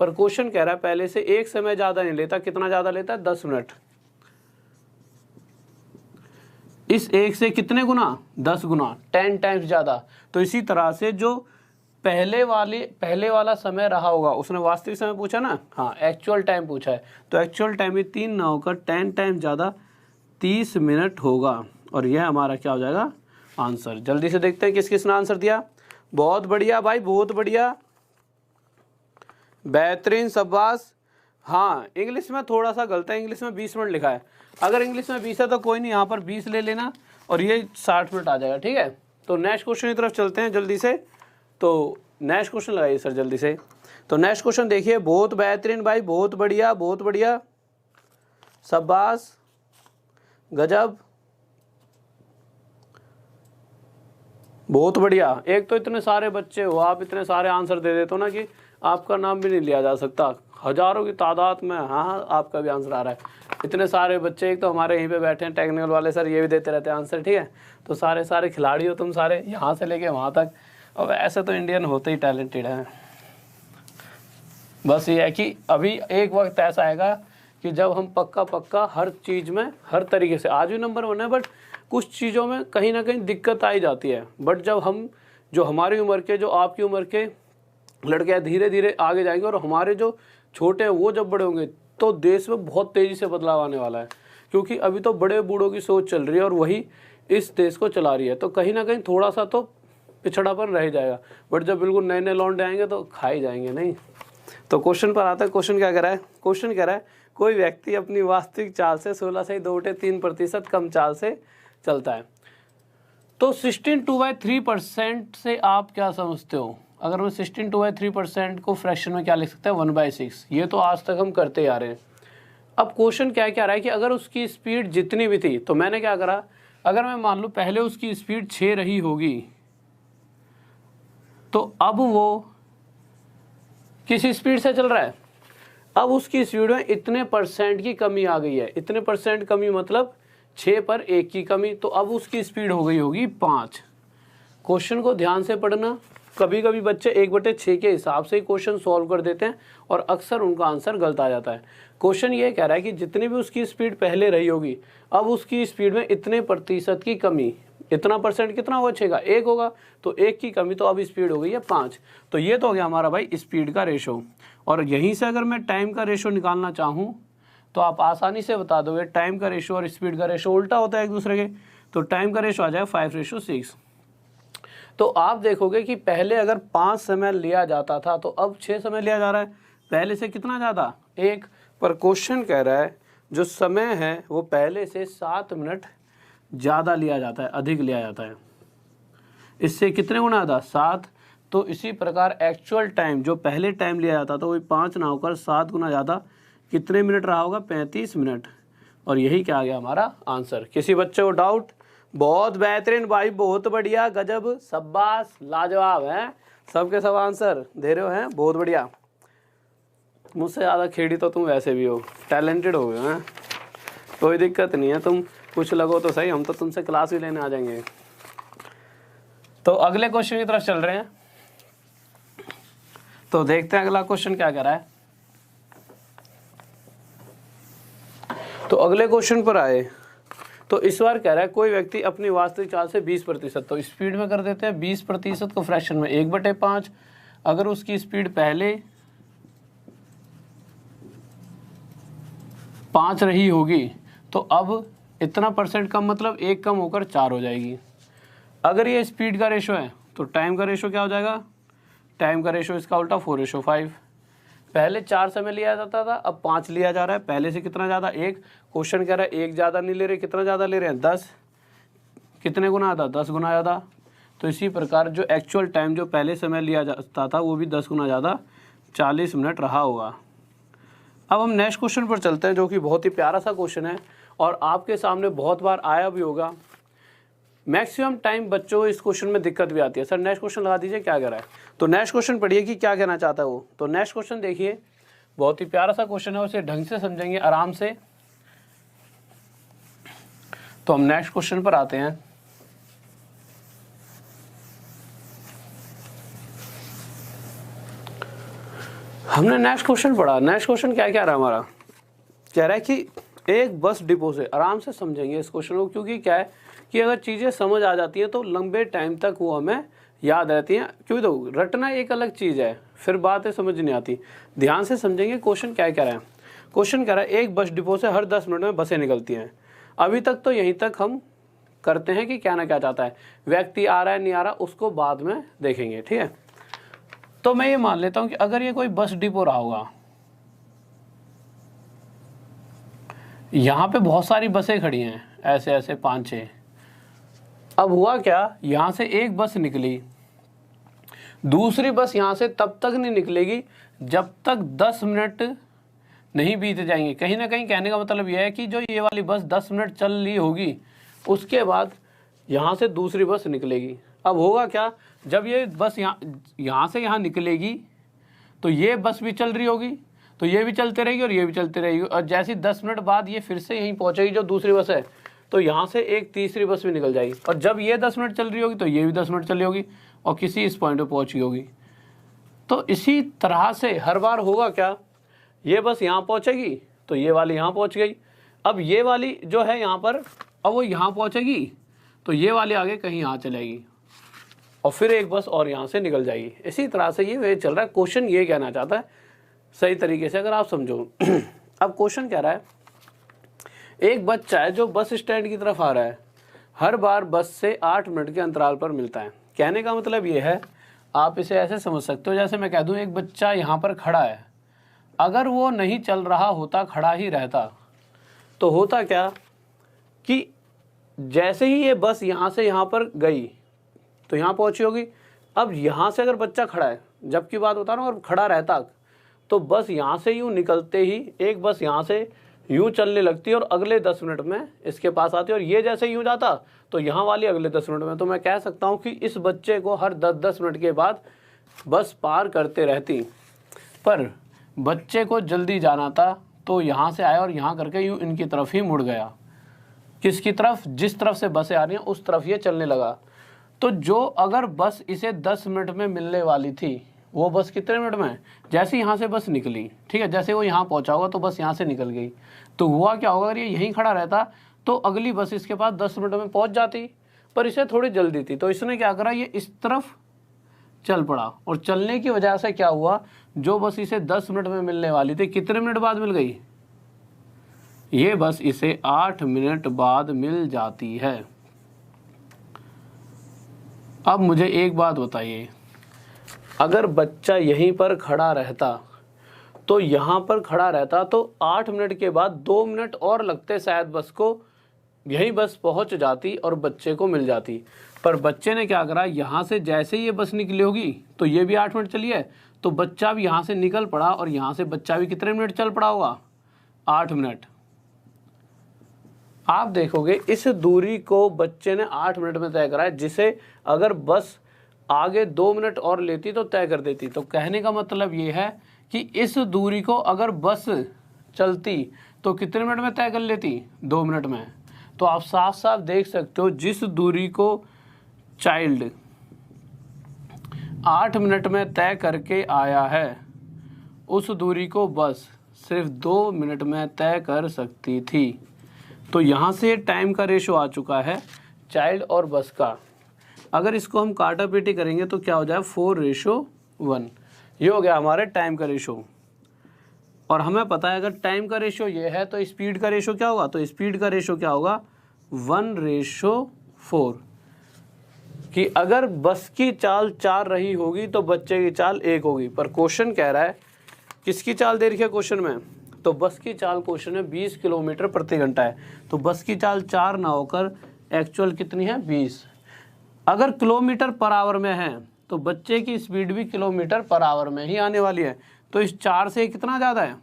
पर क्वेश्चन कह रहा है पहले से 1 समय ज़्यादा नहीं लेता, कितना ज़्यादा लेता है 10 मिनट। इस 1 से कितने गुना, 10 गुना, 10 टाइम्स ज़्यादा। तो इसी तरह से जो पहले वाला समय रहा होगा, उसने वास्तविक समय पूछा ना, हाँ एक्चुअल टाइम पूछा है, तो एक्चुअल टाइम में 3 ना होकर 10 टाइम ज़्यादा 30 मिनट होगा। और यह हमारा क्या हो जाएगा आंसर। जल्दी से देखते हैं किस किसने आंसर दिया। बहुत बढ़िया भाई, बहुत बढ़िया, बेहतरीन, शाबाश। हाँ इंग्लिश में थोड़ा सा गलत है, इंग्लिश में 20 मिनट लिखा है। अगर इंग्लिश में 20 है तो कोई नहीं, यहाँ पर 20 ले लेना और ये 60 मिनट आ जाएगा, ठीक है। तो नेक्स्ट क्वेश्चन की तरफ चलते हैं जल्दी से। तो नेक्स्ट क्वेश्चन लगाइए सर जल्दी से। तो नेक्स्ट क्वेश्चन देखिए, बहुत बेहतरीन भाई, बहुत बढ़िया, बहुत बढ़िया, शाबाश, गजब, बहुत बढ़िया। एक तो इतने सारे बच्चे हो, आप इतने सारे आंसर दे देते हो ना कि आपका नाम भी नहीं लिया जा सकता। हजारों की तादाद में हाँ आपका भी आंसर आ रहा है। इतने सारे बच्चे, एक तो हमारे यहीं पे बैठे हैं टेक्निकल वाले सर, ये भी देते रहते हैं आंसर, ठीक है। तो सारे खिलाड़ी हो तुम सारे, यहाँ से लेके वहाँ तक। और ऐसे तो इंडियन होते ही टैलेंटेड हैं। बस ये है कि अभी एक वक्त ऐसा आएगा कि जब हम पक्का हर चीज़ में हर तरीके से, आज भी नंबर 1 है, बट कुछ चीज़ों में कहीं ना कहीं दिक्कत आई जाती है। बट जब हम, जो हमारी उम्र के, जो आपकी उम्र के लड़के धीरे धीरे आगे जाएंगे और हमारे जो छोटे हैं वो जब बड़े होंगे तो देश में बहुत तेज़ी से बदलाव आने वाला है। क्योंकि अभी तो बड़े बूढ़ों की सोच चल रही है और वही इस देश को चला रही है। तो कहीं ना कहीं थोड़ा सा तो पिछड़ापन रह जाएगा, बट जब बिल्कुल नए नए लौंडे आएंगे तो खा ही जाएंगे नहीं। तो क्वेश्चन पर आता है। क्वेश्चन क्या कह रहा है, क्वेश्चन कह रहा है कोई व्यक्ति अपनी वास्तविक चाल से 16.3% कम चाल से चलता है। तो 16/3% से आप क्या समझते हो? अगर मैं 16/3% को फ्रैक्शन में क्या लिख सकते हैं, 1/6। ये तो आज तक हम करते आ रहे हैं। अब क्वेश्चन क्या कह रहा है कि अगर उसकी स्पीड जितनी भी थी, तो मैंने क्या करा, अगर मैं मान लूँ पहले उसकी स्पीड 6 रही होगी, तो अब वो किस स्पीड से चल रहा है, अब उसकी स्पीड में इतने % की कमी आ गई है। इतने % कमी मतलब 6 पर 1 की कमी, तो अब उसकी स्पीड हो गई होगी 5। क्वेश्चन को ध्यान से पढ़ना। कभी कभी बच्चे 1/6 के हिसाब से ही क्वेश्चन सॉल्व कर देते हैं और अक्सर उनका आंसर गलत आ जाता है। क्वेश्चन ये कह रहा है कि जितनी भी उसकी स्पीड पहले रही होगी, अब उसकी स्पीड में इतने % की कमी, इतना % कितना होगा, 6 का 1 होगा, तो 1 की कमी, तो अब स्पीड हो गई है 5। तो ये तो हो गया हमारा भाई स्पीड का रेशो। और यहीं से अगर मैं टाइम का रेशो निकालना चाहूँ तो आप आसानी से बता दोगे, टाइम का रेशो और स्पीड का रेशो उल्टा होता है एक दूसरे के, तो टाइम का रेशो आ जाएगा 5:6। तो आप देखोगे कि पहले अगर 5 समय लिया जाता था तो अब 6 समय लिया जा रहा है, पहले से कितना ज़्यादा 1। पर क्वेश्चन कह रहा है जो समय है वो पहले से 7 मिनट ज़्यादा लिया जाता है, अधिक लिया जाता है। इससे कितने गुना ज़्यादा, 7। तो इसी प्रकार एक्चुअल टाइम जो पहले टाइम लिया जाता था वो 5 ना होकर 7 गुना ज़्यादा कितने मिनट रहा होगा, 35 मिनट। और यही क्या आ गया हमारा आंसर। किसी बच्चे को डाउट? बहुत बेहतरीन भाई, बहुत बढ़िया, गजब, शाबाश, लाजवाब है, सबके सब आंसर दे रहे हो हैं, बहुत बढ़िया। मुझसे ज़्यादा खेड़ी तो तुम वैसे भी हो, टैलेंटेड हो गए हैं, कोई दिक्कत नहीं है, तुम कुछ लगो तो सही, हम तो तुमसे क्लास भी लेने आ जाएंगे। तो अगले क्वेश्चन की तरफ चल रहे हैं, तो देखते हैं अगला क्वेश्चन क्या कह रहा है। तो अगले क्वेश्चन पर आए तो इस बार कह रहा है कोई व्यक्ति अपनी वास्तविक चाल से 20%, तो स्पीड में कर देते हैं, 20% को फ्रैक्शन में 1/5। अगर उसकी स्पीड पहले 5 रही होगी तो अब इतना % कम, मतलब 1 कम होकर 4 हो जाएगी। अगर ये स्पीड का रेशो है तो टाइम का रेशो क्या हो जाएगा, टाइम का रेशो इसका उल्टा 4:5। पहले 4 समय लिया जाता था, अब 5 लिया जा रहा है, पहले से कितना ज़्यादा, 1। क्वेश्चन कह रहा है 1 ज़्यादा नहीं ले रहे, कितना ज़्यादा ले रहे हैं, 10। कितने गुना ज़्यादा, 10 गुना ज़्यादा। तो इसी प्रकार जो एक्चुअल टाइम जो पहले समय लिया जाता था वो भी 10 गुना ज़्यादा 40 मिनट रहा होगा। अब हम नेक्स्ट क्वेश्चन पर चलते हैं, जो कि बहुत ही प्यारा सा क्वेश्चन है और आपके सामने बहुत बार आया भी होगा। मैक्सिमम टाइम बच्चों को इस क्वेश्चन में दिक्कत भी आती है, सर नेक्स्ट क्वेश्चन लगा दीजिए, क्या कह रहा है। तो नेक्स्ट क्वेश्चन पढ़िए कि क्या कहना चाहता है वो। तो नेक्स्ट क्वेश्चन देखिए, बहुत ही प्यारा सा क्वेश्चन है, उसे ढंग से समझेंगे आराम से। तो हम नेक्स्ट क्वेश्चन पर आते हैं। हमने नेक्स्ट क्वेश्चन पढ़ा, नेक्स्ट क्वेश्चन क्या कह रहा है हमारा, कह रहा है कि एक बस डिपो से, आराम से समझेंगे इस क्वेश्चन को, क्योंकि क्या है कि अगर चीज़ें समझ आ जाती हैं तो लंबे टाइम तक वो हमें याद रहती हैं। क्योंकि तो रटना एक अलग चीज़ है, फिर बातें समझ नहीं आती। ध्यान से समझेंगे क्वेश्चन क्या कह रहा है। क्वेश्चन कह रहा है एक बस डिपो से हर 10 मिनट में बसें निकलती हैं। अभी तक तो यहीं तक हम करते हैं कि क्या ना क्या चाहता है, व्यक्ति आ रहा है नहीं आ रहा उसको बाद में देखेंगे, ठीक है। तो मैं ये मान लेता हूँ कि अगर ये कोई बस डिपो रहा होगा, यहाँ पे बहुत सारी बसें खड़ी हैं, ऐसे ऐसे 5-6। अब हुआ क्या, यहाँ से एक बस निकली, दूसरी बस यहाँ से तब तक नहीं निकलेगी जब तक 10 मिनट नहीं बीत जाएंगे। कहीं ना कहीं कहने का मतलब यह है कि जो ये वाली बस 10 मिनट चल रही होगी, उसके बाद यहाँ से दूसरी बस निकलेगी। अब होगा क्या, जब ये बस यहाँ से यहाँ निकलेगी तो ये बस भी चल रही होगी, तो ये भी चलते रहेगी और ये भी चलती रहेगी। और जैसे 10 मिनट बाद ये फिर से यहीं पहुँचेगी जो दूसरी बस है, तो यहाँ से एक तीसरी बस भी निकल जाएगी। और जब ये 10 मिनट चल रही होगी तो ये भी 10 मिनट चल रही होगी और किसी इस पॉइंट पे पहुँच गई होगी। तो इसी तरह से हर बार होगा क्या, ये बस यहाँ पहुँचेगी तो ये वाली यहाँ पहुँच गई। अब ये वाली जो है यहाँ पर, अब वो यहाँ पहुँचेगी तो ये वाली आगे कहीं यहाँ चलेगी और फिर एक बस और यहाँ से निकल जाएगी। इसी तरह से ये वे चल रहा है। क्वेश्चन ये कहना चाहता है सही तरीके से अगर आप समझो। अब क्वेश्चन कह रहा है एक बच्चा है जो बस स्टैंड की तरफ आ रहा है, हर बार बस से 8 मिनट के अंतराल पर मिलता है। कहने का मतलब ये है, आप इसे ऐसे समझ सकते हो, जैसे मैं कह दूं एक बच्चा यहाँ पर खड़ा है, अगर वो नहीं चल रहा होता, खड़ा ही रहता, तो होता क्या कि जैसे ही ये बस यहाँ से यहाँ पर गई तो यहाँ पहुँची होगी। अब यहाँ से अगर बच्चा खड़ा है, जब की बात होता ना, और खड़ा रहता तो बस यहाँ से यूँ निकलते ही एक बस यहाँ से यूँ चलने लगती और अगले 10 मिनट में इसके पास आती, और ये जैसे यूँ जाता तो यहाँ वाली अगले 10 मिनट में। तो मैं कह सकता हूँ कि इस बच्चे को हर 10-10 मिनट के बाद बस पार करते रहती, पर बच्चे को जल्दी जाना था तो यहाँ से आया और यहाँ करके यूँ इनकी तरफ ही मुड़ गया। किसकी तरफ? जिस तरफ से बसें आ रही हैं उस तरफ ये चलने लगा। तो जो अगर बस इसे 10 मिनट में मिलने वाली थी, वो बस कितने मिनट में? जैसे यहाँ से बस निकली, ठीक है, जैसे वो यहाँ पहुँचा होगा तो बस यहाँ से निकल गई। तो हुआ क्या होगा, अगर ये यहीं खड़ा रहता तो अगली बस इसके पास 10 मिनट में पहुँच जाती, पर इसे थोड़ी जल्दी थी। तो इसने क्या करा, ये इस तरफ चल पड़ा, और चलने की वजह से क्या हुआ, जो बस इसे 10 मिनट में मिलने वाली थी कितने मिनट बाद मिल गई? ये बस इसे 8 मिनट बाद मिल जाती है। अब मुझे एक बात बताइए, अगर बच्चा यहीं पर खड़ा रहता तो यहाँ पर खड़ा रहता तो 8 मिनट के बाद 2 मिनट और लगते शायद बस को, यही बस पहुँच जाती और बच्चे को मिल जाती। पर बच्चे ने क्या करा, यहाँ से जैसे ये बस निकली होगी तो ये भी 8 मिनट चली है, तो बच्चा भी यहाँ से निकल पड़ा और यहाँ से बच्चा भी कितने मिनट चल पड़ा होगा? 8 मिनट। आप देखोगे इस दूरी को बच्चे ने 8 मिनट में तय करा है, जिसे अगर बस आगे 2 मिनट और लेती तो तय कर देती। तो कहने का मतलब ये है कि इस दूरी को अगर बस चलती तो कितने मिनट में तय कर लेती? 2 मिनट में। तो आप साफ साफ देख सकते हो, जिस दूरी को चाइल्ड 8 मिनट में तय करके आया है, उस दूरी को बस सिर्फ 2 मिनट में तय कर सकती थी। तो यहाँ से टाइम का रेशो आ चुका है चाइल्ड और बस का। अगर इसको हम काटा पीटी करेंगे तो क्या हो जाए, 4:1। ये हो गया हमारे टाइम का रेशो। और हमें पता है अगर टाइम का रेशो ये है तो स्पीड का रेशो क्या होगा? तो स्पीड का रेशो क्या होगा? 1:4। कि अगर बस की चाल 4 रही होगी तो बच्चे की चाल 1 होगी। पर क्वेश्चन कह रहा है, किसकी चाल दे रखी है क्वेश्चन में? तो बस की चाल क्वेश्चन में 20 किलोमीटर प्रति घंटा है। तो बस की चाल 4 ना होकर एक्चुअल कितनी है? 20। अगर किलोमीटर पर आवर में है तो बच्चे की स्पीड भी किलोमीटर पर आवर में ही आने वाली है। तो इस 4 से कितना ज़्यादा है?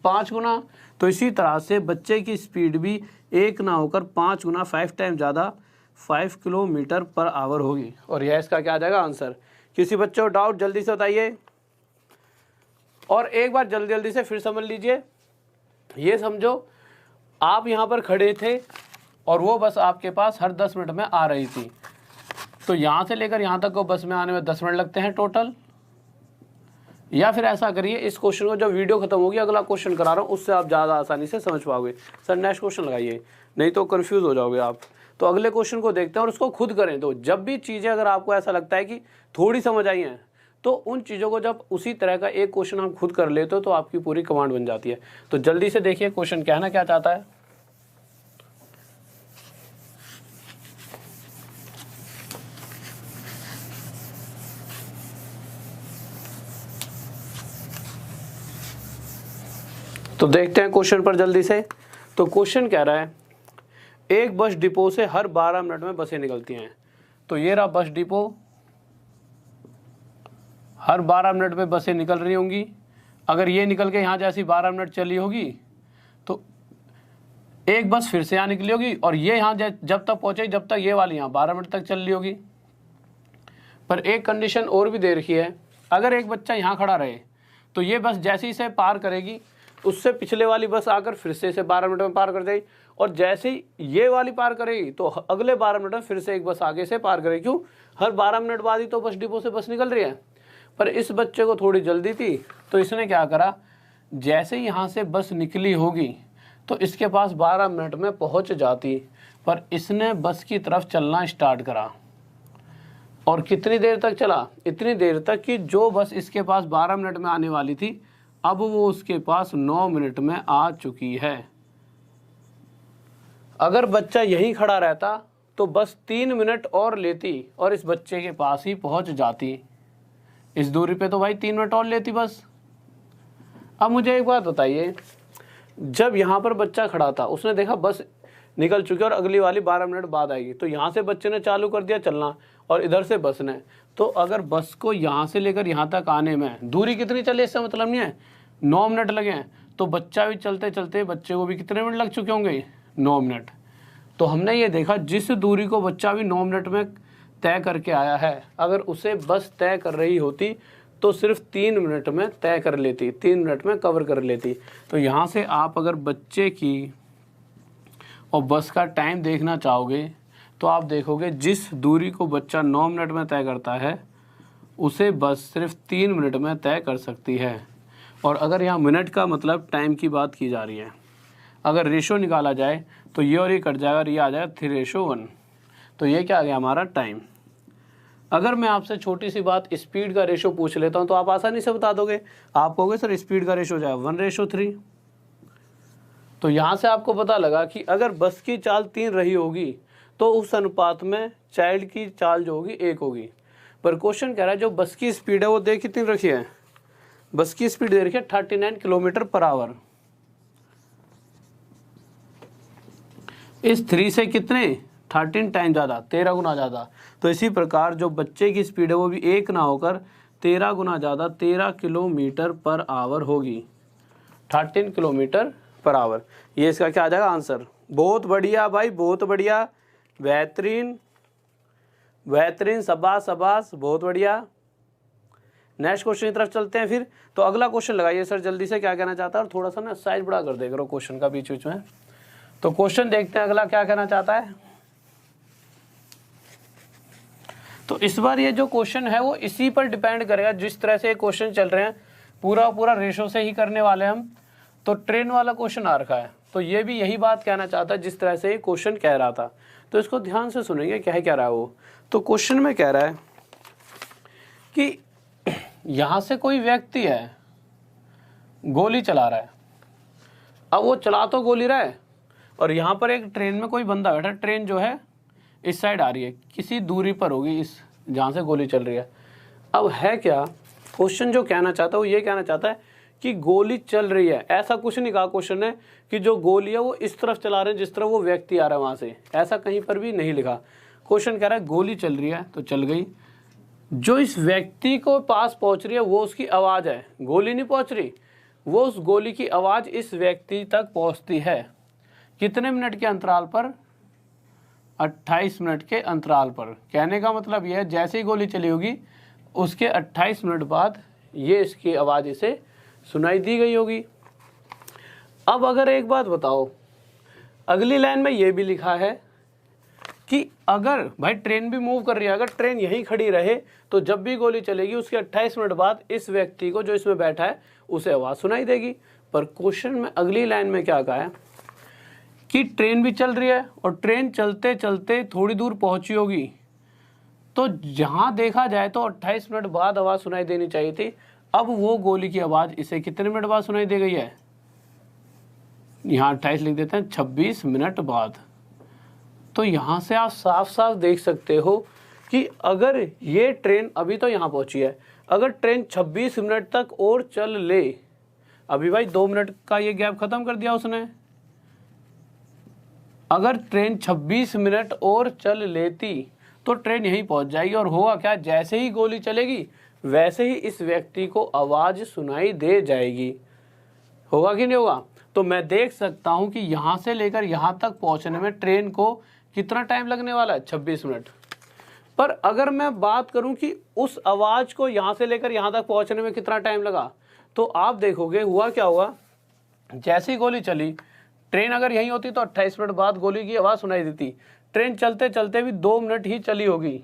5 गुना। तो इसी तरह से बच्चे की स्पीड भी 1 ना होकर 5 गुना, 5 टाइम ज़्यादा, 5 किलोमीटर पर आवर होगी। और यह इसका क्या आ जाएगा आंसर। किसी बच्चे को डाउट जल्दी से बताइए, और एक बार जल्दी जल्दी से फिर समझ लीजिए। ये समझो आप यहाँ पर खड़े थे और वो बस आपके पास हर 10 मिनट में आ रही थी, तो यहाँ से लेकर यहाँ तक को बस में आने में 10 मिनट लगते हैं टोटल। या फिर ऐसा करिए, इस क्वेश्चन को जब वीडियो खत्म होगी अगला क्वेश्चन करा रहा हूँ, उससे आप ज़्यादा आसानी से समझ पाओगे। सर नेक्स्ट क्वेश्चन लगाइए, नहीं तो कंफ्यूज हो जाओगे आप। तो अगले क्वेश्चन को देखते हैं और उसको खुद करें। तो जब भी चीज़ें अगर आपको ऐसा लगता है कि थोड़ी समझ आई हैं, तो उन चीज़ों को जब उसी तरह का एक क्वेश्चन आप खुद कर लेते हो तो आपकी पूरी कमांड बन जाती है। तो जल्दी से देखिए क्वेश्चन कहना क्या चाहता है। तो देखते हैं क्वेश्चन पर जल्दी से। तो क्वेश्चन कह रहा है, एक बस डिपो से हर 12 मिनट में बसें निकलती हैं। तो ये रहा बस डिपो, हर 12 मिनट में बसें निकल रही होंगी। अगर ये निकल के यहाँ जैसी 12 मिनट चली होगी तो एक बस फिर से यहाँ निकली होगी, और ये यहाँ जब तक पहुँचे जब तक ये वाली यहाँ 12 मिनट तक चल रही होगी। पर एक कंडीशन और भी दे रखी है, अगर एक बच्चा यहाँ खड़ा रहे तो ये बस जैसे ही इसे पार करेगी उससे पिछले वाली बस आकर फिर से इसे 12 मिनट में पार कर देगी, और जैसे ही ये वाली पार करेगी तो अगले 12 मिनट में फिर से एक बस आगे से पार करेगी। क्यों? हर 12 मिनट बाद ही तो बस डिपो से बस निकल रही है। पर इस बच्चे को थोड़ी जल्दी थी तो इसने क्या करा, जैसे ही यहाँ से बस निकली होगी तो इसके पास 12 मिनट में पहुँच जाती, पर इसने बस की तरफ चलना स्टार्ट करा। और कितनी देर तक चला? इतनी देर तक कि जो बस इसके पास 12 मिनट में आने वाली थी अब वो उसके पास 9 मिनट में आ चुकी है। अगर बच्चा यहीं खड़ा रहता तो बस 3 मिनट और लेती और इस बच्चे के पास ही पहुंच जाती। इस दूरी पे तो भाई 3 मिनट और लेती बस। अब मुझे एक बात बताइए, जब यहाँ पर बच्चा खड़ा था उसने देखा बस निकल चुकी है और अगली वाली 12 मिनट बाद आएगी, तो यहाँ से बच्चे ने चालू कर दिया चलना और इधर से बस ने, तो अगर बस को यहाँ से लेकर यहाँ तक आने में दूरी कितनी चले इससे मतलब नहीं है, 9 मिनट लगे हैं, तो बच्चा भी चलते चलते बच्चे को भी कितने मिनट लग चुके होंगे? 9 मिनट। तो हमने ये देखा जिस दूरी को बच्चा भी 9 मिनट में तय करके आया है, अगर उसे बस तय कर रही होती तो सिर्फ 3 मिनट में तय कर लेती, 3 मिनट में कवर कर लेती। तो यहाँ से आप अगर बच्चे की और बस का टाइम देखना चाहोगे तो आप देखोगे जिस दूरी को बच्चा 9 मिनट में तय करता है उसे बस सिर्फ 3 मिनट में तय कर सकती है। और अगर यहाँ मिनट का मतलब टाइम की बात की जा रही है, अगर रेशो निकाला जाए तो ये और ये कट जाएगा और ये आ जाएगा 3:1। तो ये क्या आ गया हमारा टाइम। अगर मैं आपसे छोटी सी बात स्पीड का रेशो पूछ लेता हूँ तो आप आसानी से बता दोगे। आप कहोगे सर स्पीड का रेशो जाए 1:3। तो यहाँ से आपको पता लगा कि अगर बस की चाल 3 रही होगी तो उस अनुपात में चाइल्ड की चाल जो होगी 1 होगी। पर क्वेश्चन कह रहा है जो बस की स्पीड है वो देख कितनी रखी है, बस की स्पीड दे रखी है 39 किलोमीटर पर आवर। इस 3 से कितने 13 टाइम ज़्यादा, 13 गुना ज़्यादा। तो इसी प्रकार जो बच्चे की स्पीड है वो भी 1 ना होकर 13 गुना ज़्यादा 13 किलोमीटर पर आवर होगी, 13 किलोमीटर पर आवर। ये इसका क्या आ जाएगा आंसर। बहुत बढ़िया भाई, बहुत बढ़िया, बेहतरीन बेहतरीन, शाबाश शाबाश, बहुत बढ़िया। नेक्स्ट क्वेश्चन की तरफ चलते हैं फिर। तो अगला क्वेश्चन लगाइए सर जल्दी से, क्या कहना चाहता है। और थोड़ा सा ना साइज बड़ा कर दे करो क्वेश्चन का बीच बीच में। तो क्वेश्चन देखते हैं अगला क्या कहना चाहता है। तो इस बार ये जो क्वेश्चन है वो इसी पर डिपेंड करेगा जिस तरह से क्वेश्चन चल रहे हैं, पूरा पूरा रेशो से ही करने वाले हम। तो ट्रेन वाला क्वेश्चन आ रखा है, तो ये भी यही बात कहना चाहता है जिस तरह से ये क्वेश्चन कह रहा था। तो इसको ध्यान से सुनेंगे क्या है कह रहा है वो। तो क्वेश्चन में कह रहा है कि यहाँ से कोई व्यक्ति है गोली चला रहा है। अब वो चला तो गोली रहा है और यहाँ पर एक ट्रेन में कोई बंदा बैठा, ट्रेन जो है इस साइड आ रही है, किसी दूरी पर होगी इस जहाँ से गोली चल रही है। अब है क्या क्वेश्चन जो कहना चाहता है वो ये कहना चाहता है कि गोली चल रही है। ऐसा कुछ नहीं कहा क्वेश्चन ने कि जो गोली है वो इस तरफ चला रहे हैं जिस तरफ वो व्यक्ति आ रहा है वहाँ से, ऐसा कहीं पर भी नहीं लिखा। क्वेश्चन कह रहा है गोली चल रही है तो चल गई, जो इस व्यक्ति को पास पहुँच रही है वो उसकी आवाज़ है, गोली नहीं पहुँच रही, वो उस गोली की आवाज़ इस व्यक्ति तक पहुँचती है। कितने मिनट के अंतराल पर, 28 मिनट के अंतराल पर। कहने का मतलब यह है जैसे ही गोली चली होगी उसके 28 मिनट बाद ये इसकी आवाज़ इसे सुनाई दी गई होगी। अब अगर एक बात बताओ, अगली लाइन में ये भी लिखा है कि अगर भाई ट्रेन भी मूव कर रही है, अगर ट्रेन यहीं खड़ी रहे तो जब भी गोली चलेगी उसके 28 मिनट बाद इस व्यक्ति को जो इसमें बैठा है उसे आवाज़ सुनाई देगी। पर क्वेश्चन में अगली लाइन में क्या कहा है कि ट्रेन भी चल रही है और ट्रेन चलते चलते थोड़ी दूर पहुंची होगी, तो जहां देखा जाए तो 28 मिनट बाद आवाज़ सुनाई देनी चाहिए थी। अब वो गोली की आवाज़ इसे कितने मिनट बाद सुनाई दे गई है, यहाँ 28 लिख देते हैं, 26 मिनट बाद। तो यहाँ से आप साफ साफ देख सकते हो कि अगर ये ट्रेन अभी तो यहाँ पहुँची है, अगर ट्रेन 26 मिनट तक और चल ले, अभी भाई 2 मिनट का ये गैप ख़त्म कर दिया उसने, अगर ट्रेन 26 मिनट और चल लेती तो ट्रेन यहीं पहुंच जाएगी। और होगा क्या, जैसे ही गोली चलेगी वैसे ही इस व्यक्ति को आवाज़ सुनाई दे जाएगी। होगा कि नहीं होगा। तो मैं देख सकता हूं कि यहाँ से लेकर यहाँ तक पहुंचने में ट्रेन को कितना टाइम लगने वाला है, 26 मिनट। पर अगर मैं बात करूं कि उस आवाज़ को यहाँ से लेकर यहाँ तक पहुँचने में कितना टाइम लगा, तो आप देखोगे हुआ क्या होगा, जैसे ही गोली चली, ट्रेन अगर यहीं होती तो 28 मिनट बाद गोली की आवाज़ सुनाई देती। ट्रेन चलते चलते भी 2 मिनट ही चली होगी।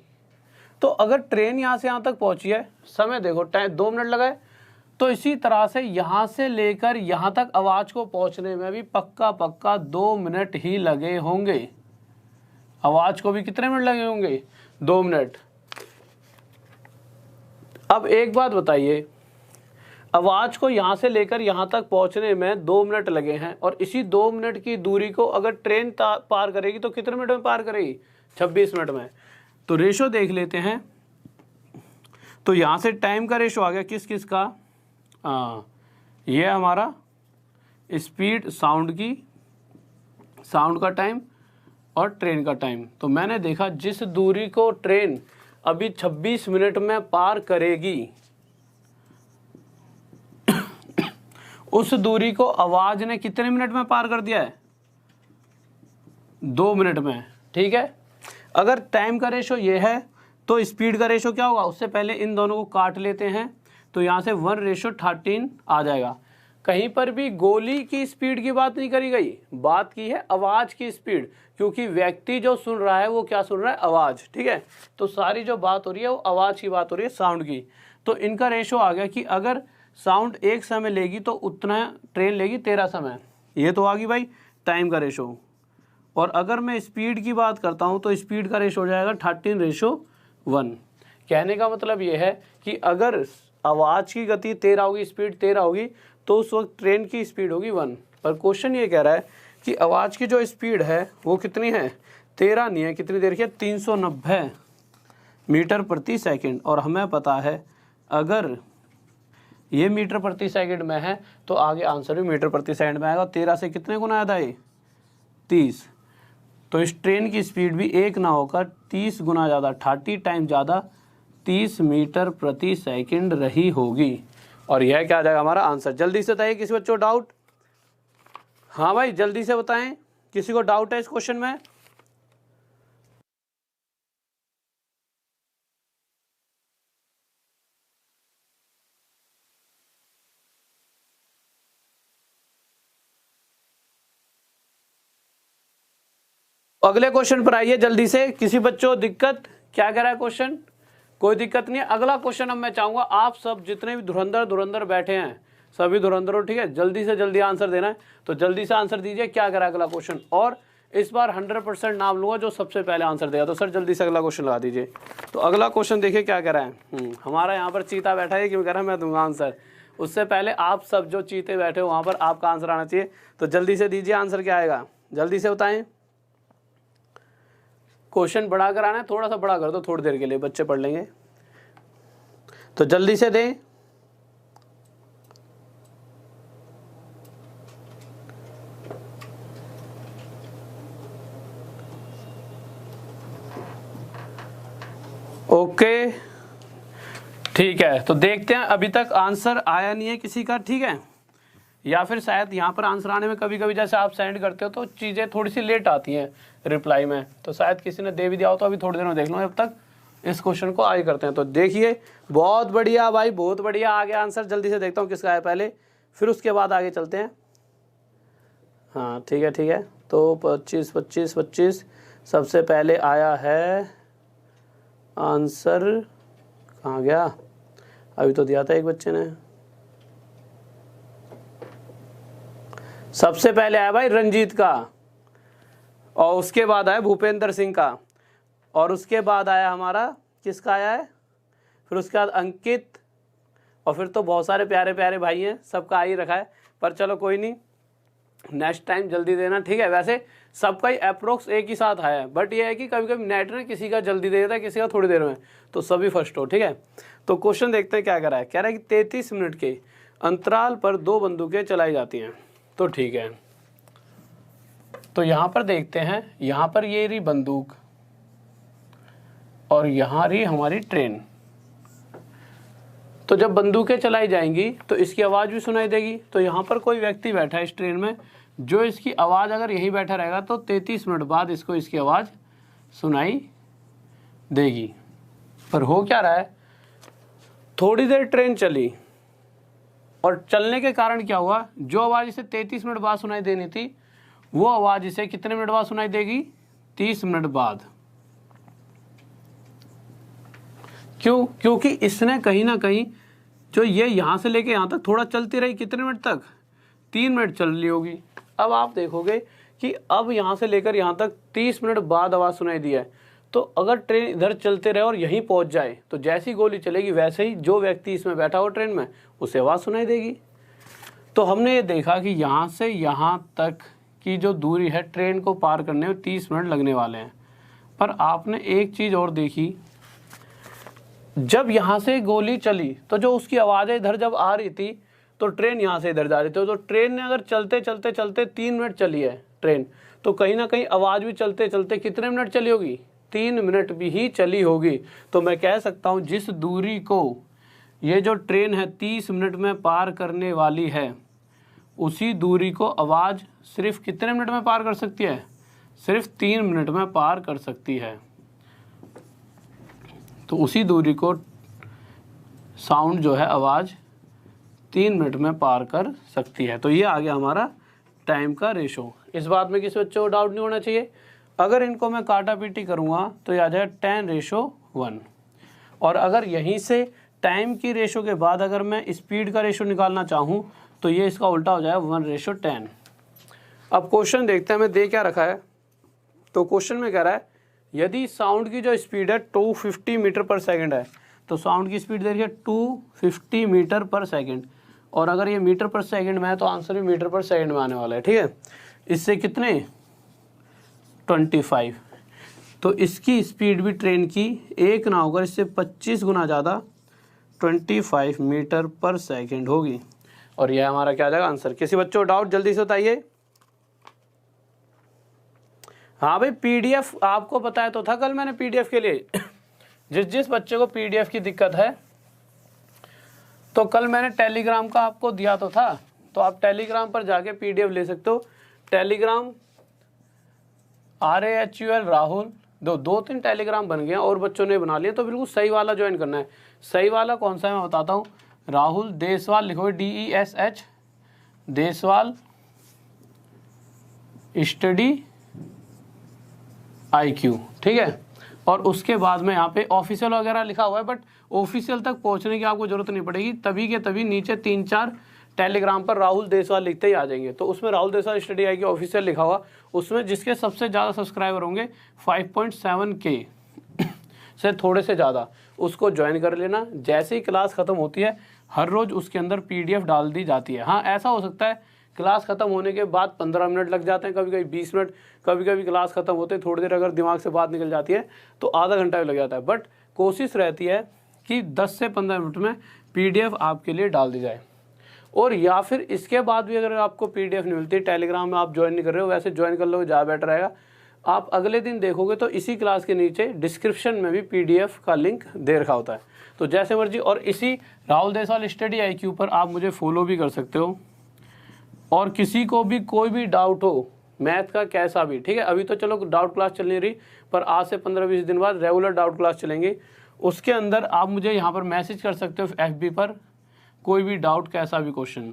तो अगर ट्रेन यहाँ से यहाँ तक पहुँची है, समय देखो टाइम 2 मिनट लगाए, तो इसी तरह से यहाँ से लेकर यहाँ तक आवाज़ को पहुँचने में भी पक्का 2 मिनट ही लगे होंगे। आवाज़ को भी कितने मिनट लगे होंगे, 2 मिनट। अब एक बात बताइए, आवाज़ को यहाँ से लेकर यहाँ तक पहुँचने में 2 मिनट लगे हैं और इसी 2 मिनट की दूरी को अगर ट्रेन पार करेगी तो कितने मिनट में पार करेगी, 26 मिनट में। तो रेशो देख लेते हैं। तो यहाँ से टाइम का रेशो आ गया किस किस का, ये हमारा स्पीड साउंड की, साउंड का टाइम और ट्रेन का टाइम। तो मैंने देखा जिस दूरी को ट्रेन अभी 26 मिनट में पार करेगी उस दूरी को आवाज़ ने कितने मिनट में पार कर दिया है, 2 मिनट में। ठीक है, अगर टाइम का रेशो ये है तो स्पीड का रेशो क्या होगा, उससे पहले इन दोनों को काट लेते हैं, तो यहाँ से 1:13 आ जाएगा। कहीं पर भी गोली की स्पीड की बात नहीं करी गई, बात की है आवाज़ की स्पीड, क्योंकि व्यक्ति जो सुन रहा है वो क्या सुन रहा है, आवाज़। ठीक है, तो सारी जो बात हो रही है वो आवाज़ की बात हो रही है, साउंड की। तो इनका रेशो आ गया कि अगर साउंड 1 समय लेगी तो उतना ट्रेन लेगी 13 समय। ये तो आ गई भाई टाइम का रेशो। और अगर मैं स्पीड की बात करता हूँ तो स्पीड का रेशो हो जाएगा 13:1। कहने का मतलब ये है कि अगर आवाज़ की गति 13 होगी, स्पीड 13 होगी, तो उस वक्त ट्रेन की स्पीड होगी 1। पर क्वेश्चन ये कह रहा है कि आवाज़ की जो स्पीड है वो कितनी है, 13 नहीं है, कितनी देर की है, 390 मीटर प्रति सेकंड। और हमें पता है अगर ये मीटर प्रति सेकंड में है तो आगे आंसर भी मीटर प्रति सेकंड में आएगा। 13 से कितने गुना आया था ये, 30। तो इस ट्रेन की स्पीड भी 1 ना होकर 30 गुना ज़्यादा, 30 टाइम ज़्यादा, 30 मीटर प्रति सेकंड रही होगी। और यह क्या आ जाएगा हमारा आंसर। जल्दी से बताइए किसी बच्चों को डाउट। हाँ भाई जल्दी से बताएं, किसी को डाउट है इस क्वेश्चन में। अगले क्वेश्चन पर आइए जल्दी से। किसी बच्चों दिक्कत, क्या कह रहा है क्वेश्चन, कोई दिक्कत नहीं है। अगला क्वेश्चन अब मैं चाहूंगा आप सब जितने भी धुरंधर बैठे हैं, सभी धुरंधरों, ठीक है, जल्दी से जल्दी आंसर देना है, तो जल्दी से आंसर दीजिए क्या कह रहा है अगला क्वेश्चन। और इस बार 100% नाम लूंगा जो सबसे पहले आंसर देगा। तो सर जल्दी से अगला क्वेश्चन लगा दीजिए। तो अगला क्वेश्चन देखिए क्या कह रहा है। हमारा यहाँ पर चीता बैठा है, क्यों कह रहा है मैं दूंगा आंसर, उससे पहले आप सब जो चीते बैठे हो वहाँ पर आपका आंसर आना चाहिए। तो जल्दी से दीजिए आंसर क्या आएगा, जल्दी से बताएं। क्वेश्चन बड़ा कराना है, थोड़ा सा बड़ा कर दो थोड़ी देर के लिए, बच्चे पढ़ लेंगे, तो जल्दी से दें। ओके ठीक है, तो देखते हैं, अभी तक आंसर आया नहीं है किसी का, ठीक है, या फिर शायद यहाँ पर आंसर आने में कभी कभी जैसे आप सेंड करते हो तो चीज़ें थोड़ी सी लेट आती हैं रिप्लाई में, तो शायद किसी ने दे भी दिया हो। तो अभी थोड़ी देर में देख लो, अब तक इस क्वेश्चन को आगे करते हैं। तो देखिए बहुत बढ़िया भाई, बहुत बढ़िया, आ गया आंसर। जल्दी से देखता हूँ किसका है पहले, फिर उसके बाद आगे चलते हैं। हाँ ठीक है ठीक है, तो 25 सबसे पहले आया है आंसर, कहाँ गया, अभी तो दिया था एक बच्चे ने। सबसे पहले आया भाई रंजीत का, और उसके बाद आया भूपेंद्र सिंह का, और उसके बाद आया हमारा किसका आया है, फिर उसके बाद अंकित, और फिर तो बहुत सारे प्यारे प्यारे भाई हैं, सबका आ ही रखा है। पर चलो कोई नहीं, नेक्स्ट टाइम जल्दी देना, ठीक है। वैसे सबका ही अप्रोक्स एक ही साथ आया है, बट ये है कि कभी कभी नेट ने किसी का जल्दी दे देता है, किसी का थोड़ी देर में, तो सभी फर्स्ट हो, ठीक है। तो क्वेश्चन देखते हैं क्या कह रहा है। कह रहा है कि 33 मिनट के अंतराल पर 2 बंदूकें चलाई जाती हैं। तो ठीक है, तो यहाँ पर देखते हैं, यहाँ पर ये रही बंदूक और यहाँ रही हमारी ट्रेन। तो जब बंदूकें चलाई जाएंगी तो इसकी आवाज़ भी सुनाई देगी। तो यहाँ पर कोई व्यक्ति बैठा है इस ट्रेन में, जो इसकी आवाज़ अगर यही बैठा रहेगा तो 33 मिनट बाद इसको इसकी आवाज़ सुनाई देगी। पर हो क्या रहा है, थोड़ी देर ट्रेन चली और चलने के कारण क्या हुआ, जो आवाज़ इसे 33 मिनट बाद सुनाई देनी थी वो आवाज़ इसे कितने मिनट बाद सुनाई देगी, 30 मिनट बाद। क्यों, क्योंकि इसने कहीं ना कहीं जो ये यहाँ से लेके यहाँ तक थोड़ा चलती रही, कितने मिनट तक, 3 मिनट चल रही होगी। अब आप देखोगे कि अब यहाँ से लेकर यहाँ तक 30 मिनट बाद आवाज़ सुनाई दी है। तो अगर ट्रेन इधर चलते रहे और यहीं पहुँच जाए तो जैसी गोली चलेगी वैसे ही जो व्यक्ति इसमें बैठा हो ट्रेन में उसे आवाज़ सुनाई देगी। तो हमने ये देखा कि यहाँ से यहाँ तक की जो दूरी है ट्रेन को पार करने में 30 मिनट लगने वाले हैं। पर आपने एक चीज़ और देखी, जब यहाँ से गोली चली तो जो उसकी आवाज़ें इधर जब आ रही थी तो ट्रेन यहाँ से इधर जा रही थी। तो ट्रेन ने अगर चलते चलते चलते 3 मिनट चली है ट्रेन, तो कहीं ना कहीं आवाज़ भी चलते चलते कितने मिनट चली होगी, 3 मिनट भी ही चली होगी। तो मैं कह सकता हूँ जिस दूरी को ये जो ट्रेन है 30 मिनट में पार करने वाली है, उसी दूरी को आवाज़ सिर्फ कितने मिनट में पार कर सकती है, सिर्फ 3 मिनट में पार कर सकती है। तो उसी दूरी को साउंड जो है आवाज़ 3 मिनट में पार कर सकती है। तो ये आ गया हमारा टाइम का रेशो। इस बात में किसी बच्चे को डाउट नहीं होना चाहिए। अगर इनको मैं काटा पीटी करूँगा तो ये आ जाएगा 10:1। और अगर यहीं से टाइम की रेशो के बाद अगर मैं स्पीड का रेशो निकालना चाहूँ तो ये इसका उल्टा हो जाएगा 1:10। अब क्वेश्चन देखते हैं हमें दे क्या रखा है। तो क्वेश्चन में कह रहा है यदि साउंड की जो स्पीड है 250 मीटर पर सेकंड है, तो साउंड की स्पीड देखिए 250 मीटर पर सेकंड, और अगर ये मीटर पर सेकंड में है तो आंसर भी मीटर पर सेकंड में आने वाला है। ठीक है, इससे कितने 25, तो इसकी स्पीड भी ट्रेन की एक ना होकर इससे 25 गुना ज़्यादा 25 मीटर पर सेकंड होगी। और यह हमारा क्या आ जाएगा आंसर। किसी बच्चों को डाउट जल्दी से बताइए। हाँ भाई, पीडीएफ आपको बताया तो था कल मैंने पीडीएफ के लिए। जिस बच्चे को पीडीएफ की दिक्कत है तो कल मैंने टेलीग्राम का आपको दिया तो था, तो आप टेलीग्राम पर जाके पीडीएफ ले सकते हो। टेलीग्राम RAHUL राहुल, 2-3 टेलीग्राम बन गए और बच्चों ने बना लिया, तो बिल्कुल सही वाला ज्वाइन करना है। सही वाला कौन सा है मैं बताता हूँ। राहुल देसवाल लिखो, DESH देसवाल स्टडी IQ। ठीक है, और उसके बाद में यहाँ पे ऑफिशियल वगैरह लिखा हुआ है, बट ऑफिशियल तक पहुँचने की आपको जरूरत नहीं पड़ेगी। तभी के तभी नीचे 3-4 टेलीग्राम पर राहुल देसवाल लिखते ही आ जाएंगे। तो उसमें Rahul Deswal study IQ official लिखा हुआ, उसमें जिसके सबसे ज़्यादा सब्सक्राइबर होंगे 5.7K से थोड़े से ज़्यादा, उसको ज्वाइन कर लेना। जैसे ही क्लास ख़त्म होती है हर रोज़ उसके अंदर PDF डाल दी जाती है। हाँ, ऐसा हो सकता है क्लास ख़त्म होने के बाद 15 मिनट लग जाते हैं, कभी कभी 20 मिनट, कभी कभी क्लास ख़त्म होते थोड़ी देर अगर दिमाग से बात निकल जाती है तो आधा घंटा भी लग जाता है। बट कोशिश रहती है कि 10 से 15 मिनट में PDF आपके लिए डाल दी जाए। और या फिर इसके बाद भी अगर आपको PDF नहीं मिलती, टेलीग्राम में आप ज्वाइन नहीं कर रहे हो, वैसे ज्वाइन कर लो, ज़्यादा बेटर रहेगा। आप अगले दिन देखोगे तो इसी क्लास के नीचे डिस्क्रिप्शन में भी PDF का लिंक दे रखा होता है, तो जैसे मर्जी। और इसी राहुल देसवाल स्टडी IQ पर आप मुझे फॉलो भी कर सकते हो। और किसी को भी कोई भी डाउट हो मैथ का कैसा भी, ठीक है, अभी तो चलो डाउट क्लास चल नहीं रही, पर आज से 15-20 दिन बाद रेगुलर डाउट क्लास चलेंगी। उसके अंदर आप मुझे यहाँ पर मैसेज कर सकते हो FB पर, कोई भी डाउट कैसा भी क्वेश्चन।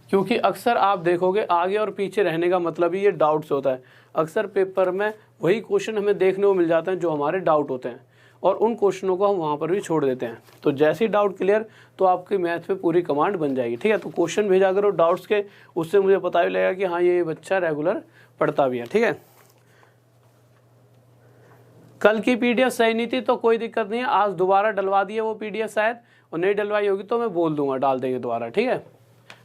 क्योंकि अक्सर आप देखोगे आगे और पीछे रहने का मतलब ही ये डाउट से होता है। अक्सर पेपर में वही क्वेश्चन हमें देखने को मिल जाते हैं जो हमारे डाउट होते हैं, और उन क्वेश्चनों को हम वहाँ पर भी छोड़ देते हैं। तो जैसे ही डाउट क्लियर तो आपकी मैथ पे पूरी कमांड बन जाएगी। ठीक है, तो क्वेश्चन भेजा करो डाउट्स के, उससे मुझे पता भी लगेगा कि हाँ ये बच्चा रेगुलर पढ़ता भी है। ठीक है, कल की PDF सही नहीं थी तो कोई दिक्कत नहीं है, आज दोबारा डलवा दिए वो PDF शायद, और नहीं डलवाई होगी तो मैं बोल दूंगा, डाल देंगे दोबारा। ठीक है,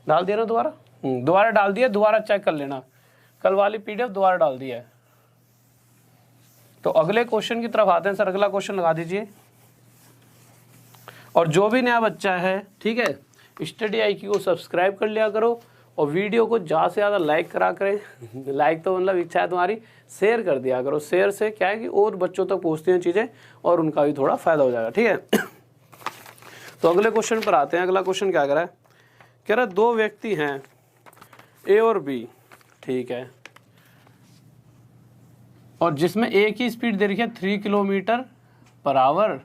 डाल दिया ना दोबारा, दोबारा डाल दिया, दोबारा चेक कर लेना, कल वाली PDF दोबारा डाल दिया है। तो अगले क्वेश्चन की तरफ आते हैं सर, अगला क्वेश्चन लगा दीजिए। और जो भी नया बच्चा है, ठीक है, स्टडी IQ को सब्सक्राइब कर लिया करो, और वीडियो को ज़्यादा से ज़्यादा लाइक करा करें। लाइक तो मतलब इच्छा है तुम्हारी, शेयर कर दिया करो। शेयर से क्या है कि और बच्चों तक पहुँचती हैं चीज़ें और उनका भी थोड़ा फ़ायदा हो जाएगा। ठीक है, तो अगले क्वेश्चन पर आते हैं। अगला क्वेश्चन क्या कह रहा है, कह रहा है 2 व्यक्ति हैं A और B, ठीक है, और जिसमें A की स्पीड दे रखी है 3 किलोमीटर पर आवर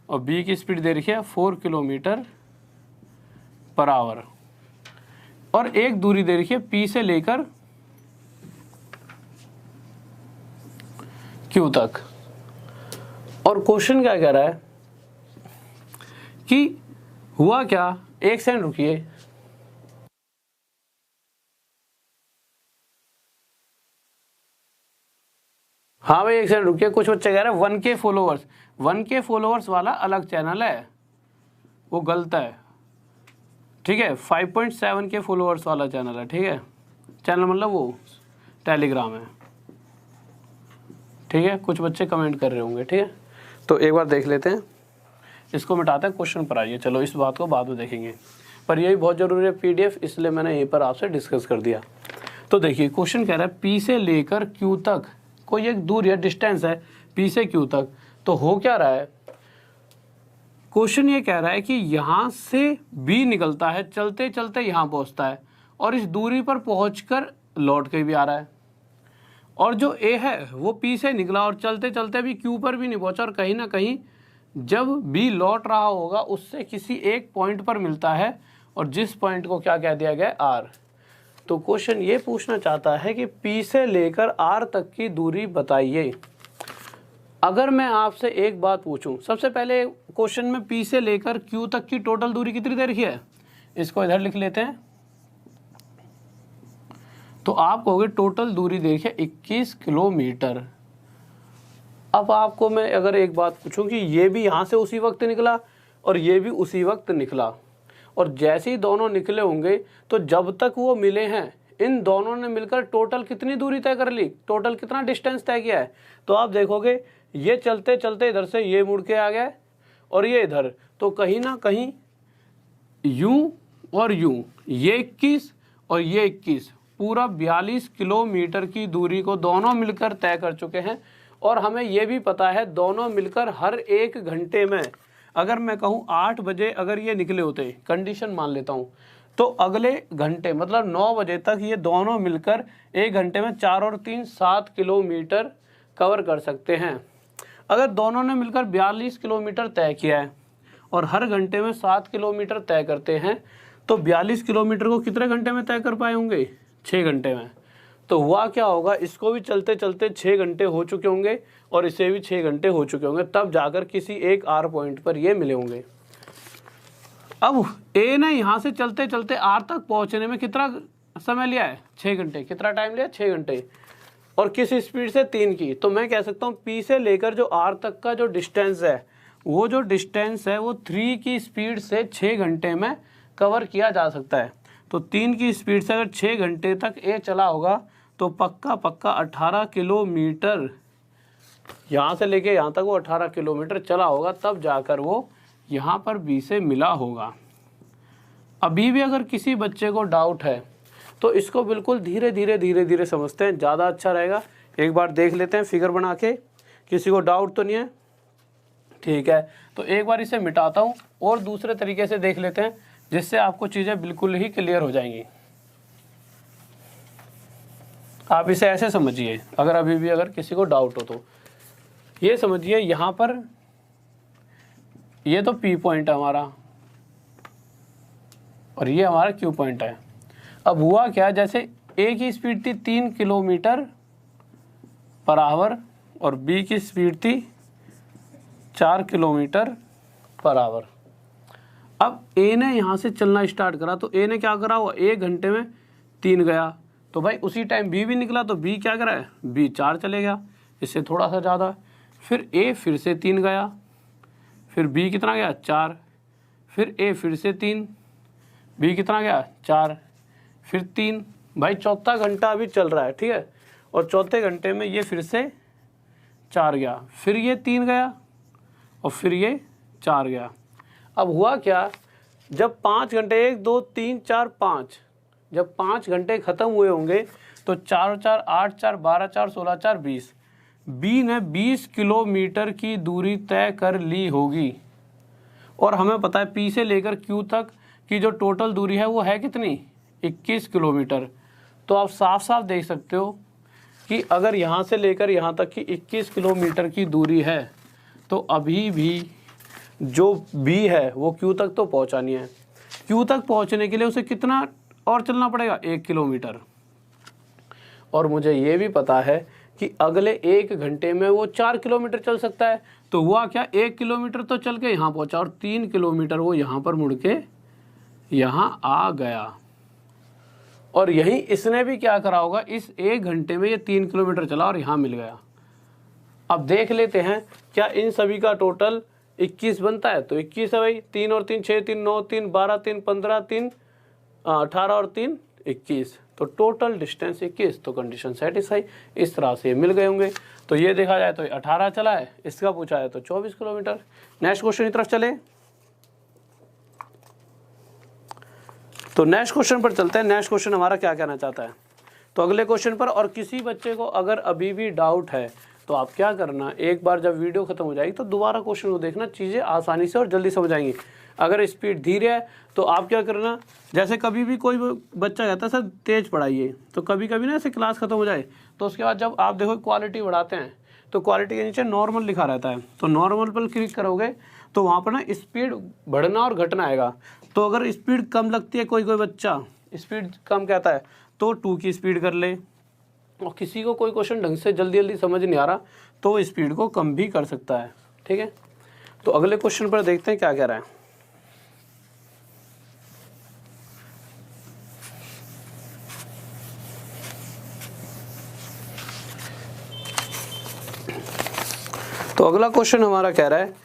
और B की स्पीड दे रखी है 4 किलोमीटर पर आवर, और एक दूरी दे रखी है P से लेकर Q तक। और क्वेश्चन क्या कह रहा है कि हुआ क्या, एक सेकंड रुकिए, हाँ भाई एक सेकंड रुकिए। कुछ बच्चे कह रहे हैं 1K फॉलोअर्स, 1K फॉलोअर्स वाला अलग चैनल है, वो गलत है। ठीक है, 5.7K फॉलोअर्स वाला चैनल है। ठीक है, चैनल मतलब वो टेलीग्राम है। ठीक है, कुछ बच्चे कमेंट कर रहे होंगे। ठीक है, तो एक बार देख लेते हैं, इसको मिटाते हैं, क्वेश्चन पर आइए। चलो इस बात को बाद में देखेंगे, पर यही बहुत ज़रूरी है PDF, इसलिए मैंने यहीं पर आपसे डिस्कस कर दिया। तो देखिए क्वेश्चन कह रहा है P से लेकर Q तक कोई एक दूर है, डिस्टेंस है P से Q तक। तो हो क्या रहा है, क्वेश्चन ये कह रहा है कि यहाँ से B निकलता है, चलते चलते यहाँ पहुँचता है, और इस दूरी पर पहुँचकर लौट के भी आ रहा है, और जो ए है वो पी से निकला और चलते चलते भी क्यू पर भी नहीं पहुंचा, और कहीं ना कहीं जब बी लौट रहा होगा उससे किसी एक पॉइंट पर मिलता है, और जिस पॉइंट को क्या कह दिया गया, आर। तो क्वेश्चन ये पूछना चाहता है कि पी से लेकर आर तक की दूरी बताइए। अगर मैं आपसे एक बात पूछूं, सबसे पहले क्वेश्चन में पी से लेकर क्यू तक की टोटल दूरी कितनी देर की है, इसको इधर लिख लेते हैं। तो आप कहोगे टोटल दूरी देखिए 21 किलोमीटर। अब आपको मैं अगर एक बात पूछूं कि ये भी यहाँ से उसी वक्त निकला और ये भी उसी वक्त निकला, और जैसे ही दोनों निकले होंगे तो जब तक वो मिले हैं इन दोनों ने मिलकर टोटल कितनी दूरी तय कर ली, टोटल कितना डिस्टेंस तय किया है। तो आप देखोगे ये चलते चलते इधर से ये मुड़ के आ गया और ये इधर, तो कहीं ना कहीं यूं और यूं, ये 21 और ये 21, पूरा 42 किलोमीटर की दूरी को दोनों मिलकर तय कर चुके हैं। और हमें ये भी पता है दोनों मिलकर हर एक घंटे में, अगर मैं कहूँ 8 बजे अगर ये निकले होते, कंडीशन मान लेता हूँ, तो अगले घंटे मतलब 9 बजे तक ये दोनों मिलकर एक घंटे में 4 और 3 7 किलोमीटर कवर कर सकते हैं। अगर दोनों ने मिलकर 42 किलोमीटर तय किया है और हर घंटे में 7 किलोमीटर तय करते हैं, तो 42 किलोमीटर को कितने घंटे में तय कर पाए होंगे, 6 घंटे में। तो हुआ क्या होगा, इसको भी चलते चलते 6 घंटे हो चुके होंगे और इसे भी 6 घंटे हो चुके होंगे, तब जाकर किसी एक आर पॉइंट पर ये मिले होंगे। अब ए ने यहाँ से चलते चलते आर तक पहुँचने में कितना समय लिया है, 6 घंटे। कितना टाइम लिया, 6 घंटे, और किस स्पीड से, 3 की। तो मैं कह सकता हूँ पी से लेकर जो आर तक का जो डिस्टेंस है, वो जो डिस्टेंस है वो 3 की स्पीड से 6 घंटे में कवर किया जा सकता है। तो 3 की स्पीड से अगर 6 घंटे तक ए चला होगा तो पक्का 18 किलोमीटर, यहाँ से लेके यहाँ तक वो 18 किलोमीटर चला होगा, तब जाकर वो यहाँ पर बी से मिला होगा। अभी भी अगर किसी बच्चे को डाउट है तो इसको बिल्कुल धीरे धीरे समझते हैं, ज़्यादा अच्छा रहेगा। एक बार देख लेते हैं फिगर बना के, किसी को डाउट तो नहीं है, ठीक है। तो एक बार इसे मिटाता हूँ और दूसरे तरीके से देख लेते हैं, जिससे आपको चीज़ें बिल्कुल ही क्लियर हो जाएंगी। आप इसे ऐसे समझिए, अगर अभी भी अगर किसी को डाउट हो तो ये समझिए, यहाँ पर ये तो P पॉइंट है हमारा और ये हमारा Q पॉइंट है। अब हुआ क्या, जैसे A की स्पीड थी 3 किलोमीटर पर आवर और B की स्पीड थी 4 किलोमीटर पर आवर। अब A ने यहाँ से चलना स्टार्ट करा, तो A ने क्या करा, वो 1 घंटे में 3 गया, तो भाई उसी टाइम B भी निकला, तो B क्या करा है, B 4 चले गया, इससे थोड़ा सा ज़्यादा। फिर A फिर से 3 गया, फिर B कितना गया, 4, फिर A फिर से 3, B कितना गया, 4, फिर 3। भाई चौथा घंटा अभी चल रहा है, ठीक है, और चौथे घंटे में ये फिर से 4 गया, फिर ये 3 गया और फिर ये 4 गया। अब हुआ क्या, जब 5 घंटे 1 2 3 4 5, जब 5 घंटे ख़त्म हुए होंगे तो 4 और 4 8, 4 12, 4 16, 4 20, बी ने 20 किलोमीटर की दूरी तय कर ली होगी। और हमें पता है पी से लेकर क्यू तक की जो टोटल दूरी है वो है कितनी, 21 किलोमीटर। तो आप साफ साफ देख सकते हो कि अगर यहाँ से लेकर यहाँ तक की 21 किलोमीटर की दूरी है, तो अभी भी जो बी है वो क्यू तक तो पहुँचानी है। क्यू तक पहुँचने के लिए उसे कितना और चलना पड़ेगा, 1 किलोमीटर। और मुझे ये भी पता है कि अगले 1 घंटे में वो 4 किलोमीटर चल सकता है। तो हुआ क्या, 1 किलोमीटर तो चल के यहाँ पहुँचा और 3 किलोमीटर वो यहाँ पर मुड़ के यहाँ आ गया। और यहीं इसने भी क्या करा होगा, इस 1 घंटे में ये 3 किलोमीटर चला और यहाँ मिल गया। अब देख लेते हैं क्या इन सभी का टोटल 21 बनता है। तो 21 है भाई, 3 और 3 6, 3 9, 3 12, 3 15, 3 18 और 3 21, तो टोटल डिस्टेंस 21। तो कंडीशन सेटिस्फाई, इस तरह से मिल गए होंगे। तो ये देखा जाए तो 18 चला है, इसका पूछा है तो 24 किलोमीटर। नेक्स्ट क्वेश्चन की तरफ चले, तो नेक्स्ट क्वेश्चन पर चलते हैं। नेक्स्ट क्वेश्चन हमारा क्या कहना चाहता है, तो अगले क्वेश्चन पर। और किसी बच्चे को अगर अभी भी डाउट है तो आप क्या करना, एक बार जब वीडियो खत्म हो जाएगी तो दोबारा क्वेश्चन को देखना, चीज़ें आसानी से और जल्दी समझ आएंगी। अगर स्पीड धीरे है तो आप क्या करना, जैसे कभी भी कोई बच्चा कहता है सर तेज़ पढ़ाइए, तो कभी कभी ना ऐसे क्लास ख़त्म हो जाए तो उसके बाद जब आप देखो क्वालिटी बढ़ाते हैं तो क्वालिटी के नीचे नॉर्मल लिखा रहता है, तो नॉर्मल पर क्लिक करोगे तो वहाँ पर ना स्पीड बढ़ना और घटना आएगा। तो अगर स्पीड कम लगती है, कोई कोई बच्चा स्पीड कम कहता है तो 2 की स्पीड कर ले, और किसी को कोई क्वेश्चन ढंग से जल्दी जल्दी समझ नहीं आ रहा तो स्पीड को कम भी कर सकता है। ठीक है, तो अगले क्वेश्चन पर देखते हैं क्या कह रहा है। तो अगला क्वेश्चन हमारा कह रहा है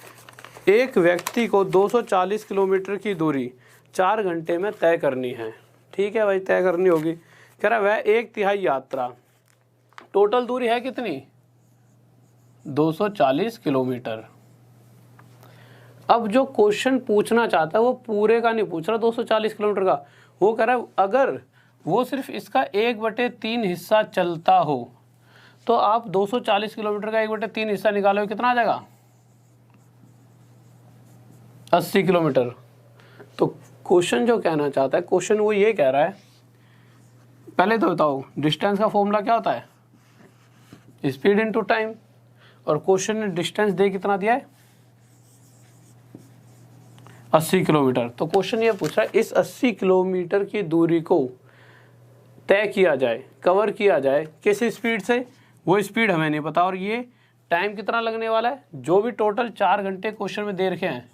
एक व्यक्ति को 240 किलोमीटर की दूरी 4 घंटे में तय करनी है। ठीक है भाई, तय करनी होगी। कह रहा है वह 1/3 यात्रा, टोटल दूरी है कितनी 240 किलोमीटर। अब जो क्वेश्चन पूछना चाहता है वो पूरे का नहीं पूछ रहा 240 किलोमीटर का, वो कह रहा है अगर वो सिर्फ इसका 1/3 हिस्सा चलता हो तो आप 240 किलोमीटर का 1/3 हिस्सा निकालोगे, कितना आ जाएगा 80 किलोमीटर। तो क्वेश्चन जो कहना चाहता है, क्वेश्चन वो ये कह रहा है, पहले तो बताओ डिस्टेंस का फॉर्मूला क्या होता है, स्पीड इनटू टाइम, और क्वेश्चन ने डिस्टेंस दे कितना दिया है 80 किलोमीटर। तो क्वेश्चन ये पूछ रहा है इस 80 किलोमीटर की दूरी को तय किया जाए, कवर किया जाए किस स्पीड से, वो स्पीड हमें नहीं पता, और ये टाइम कितना लगने वाला है, जो भी टोटल 4 घंटे क्वेश्चन में दे रखे हैं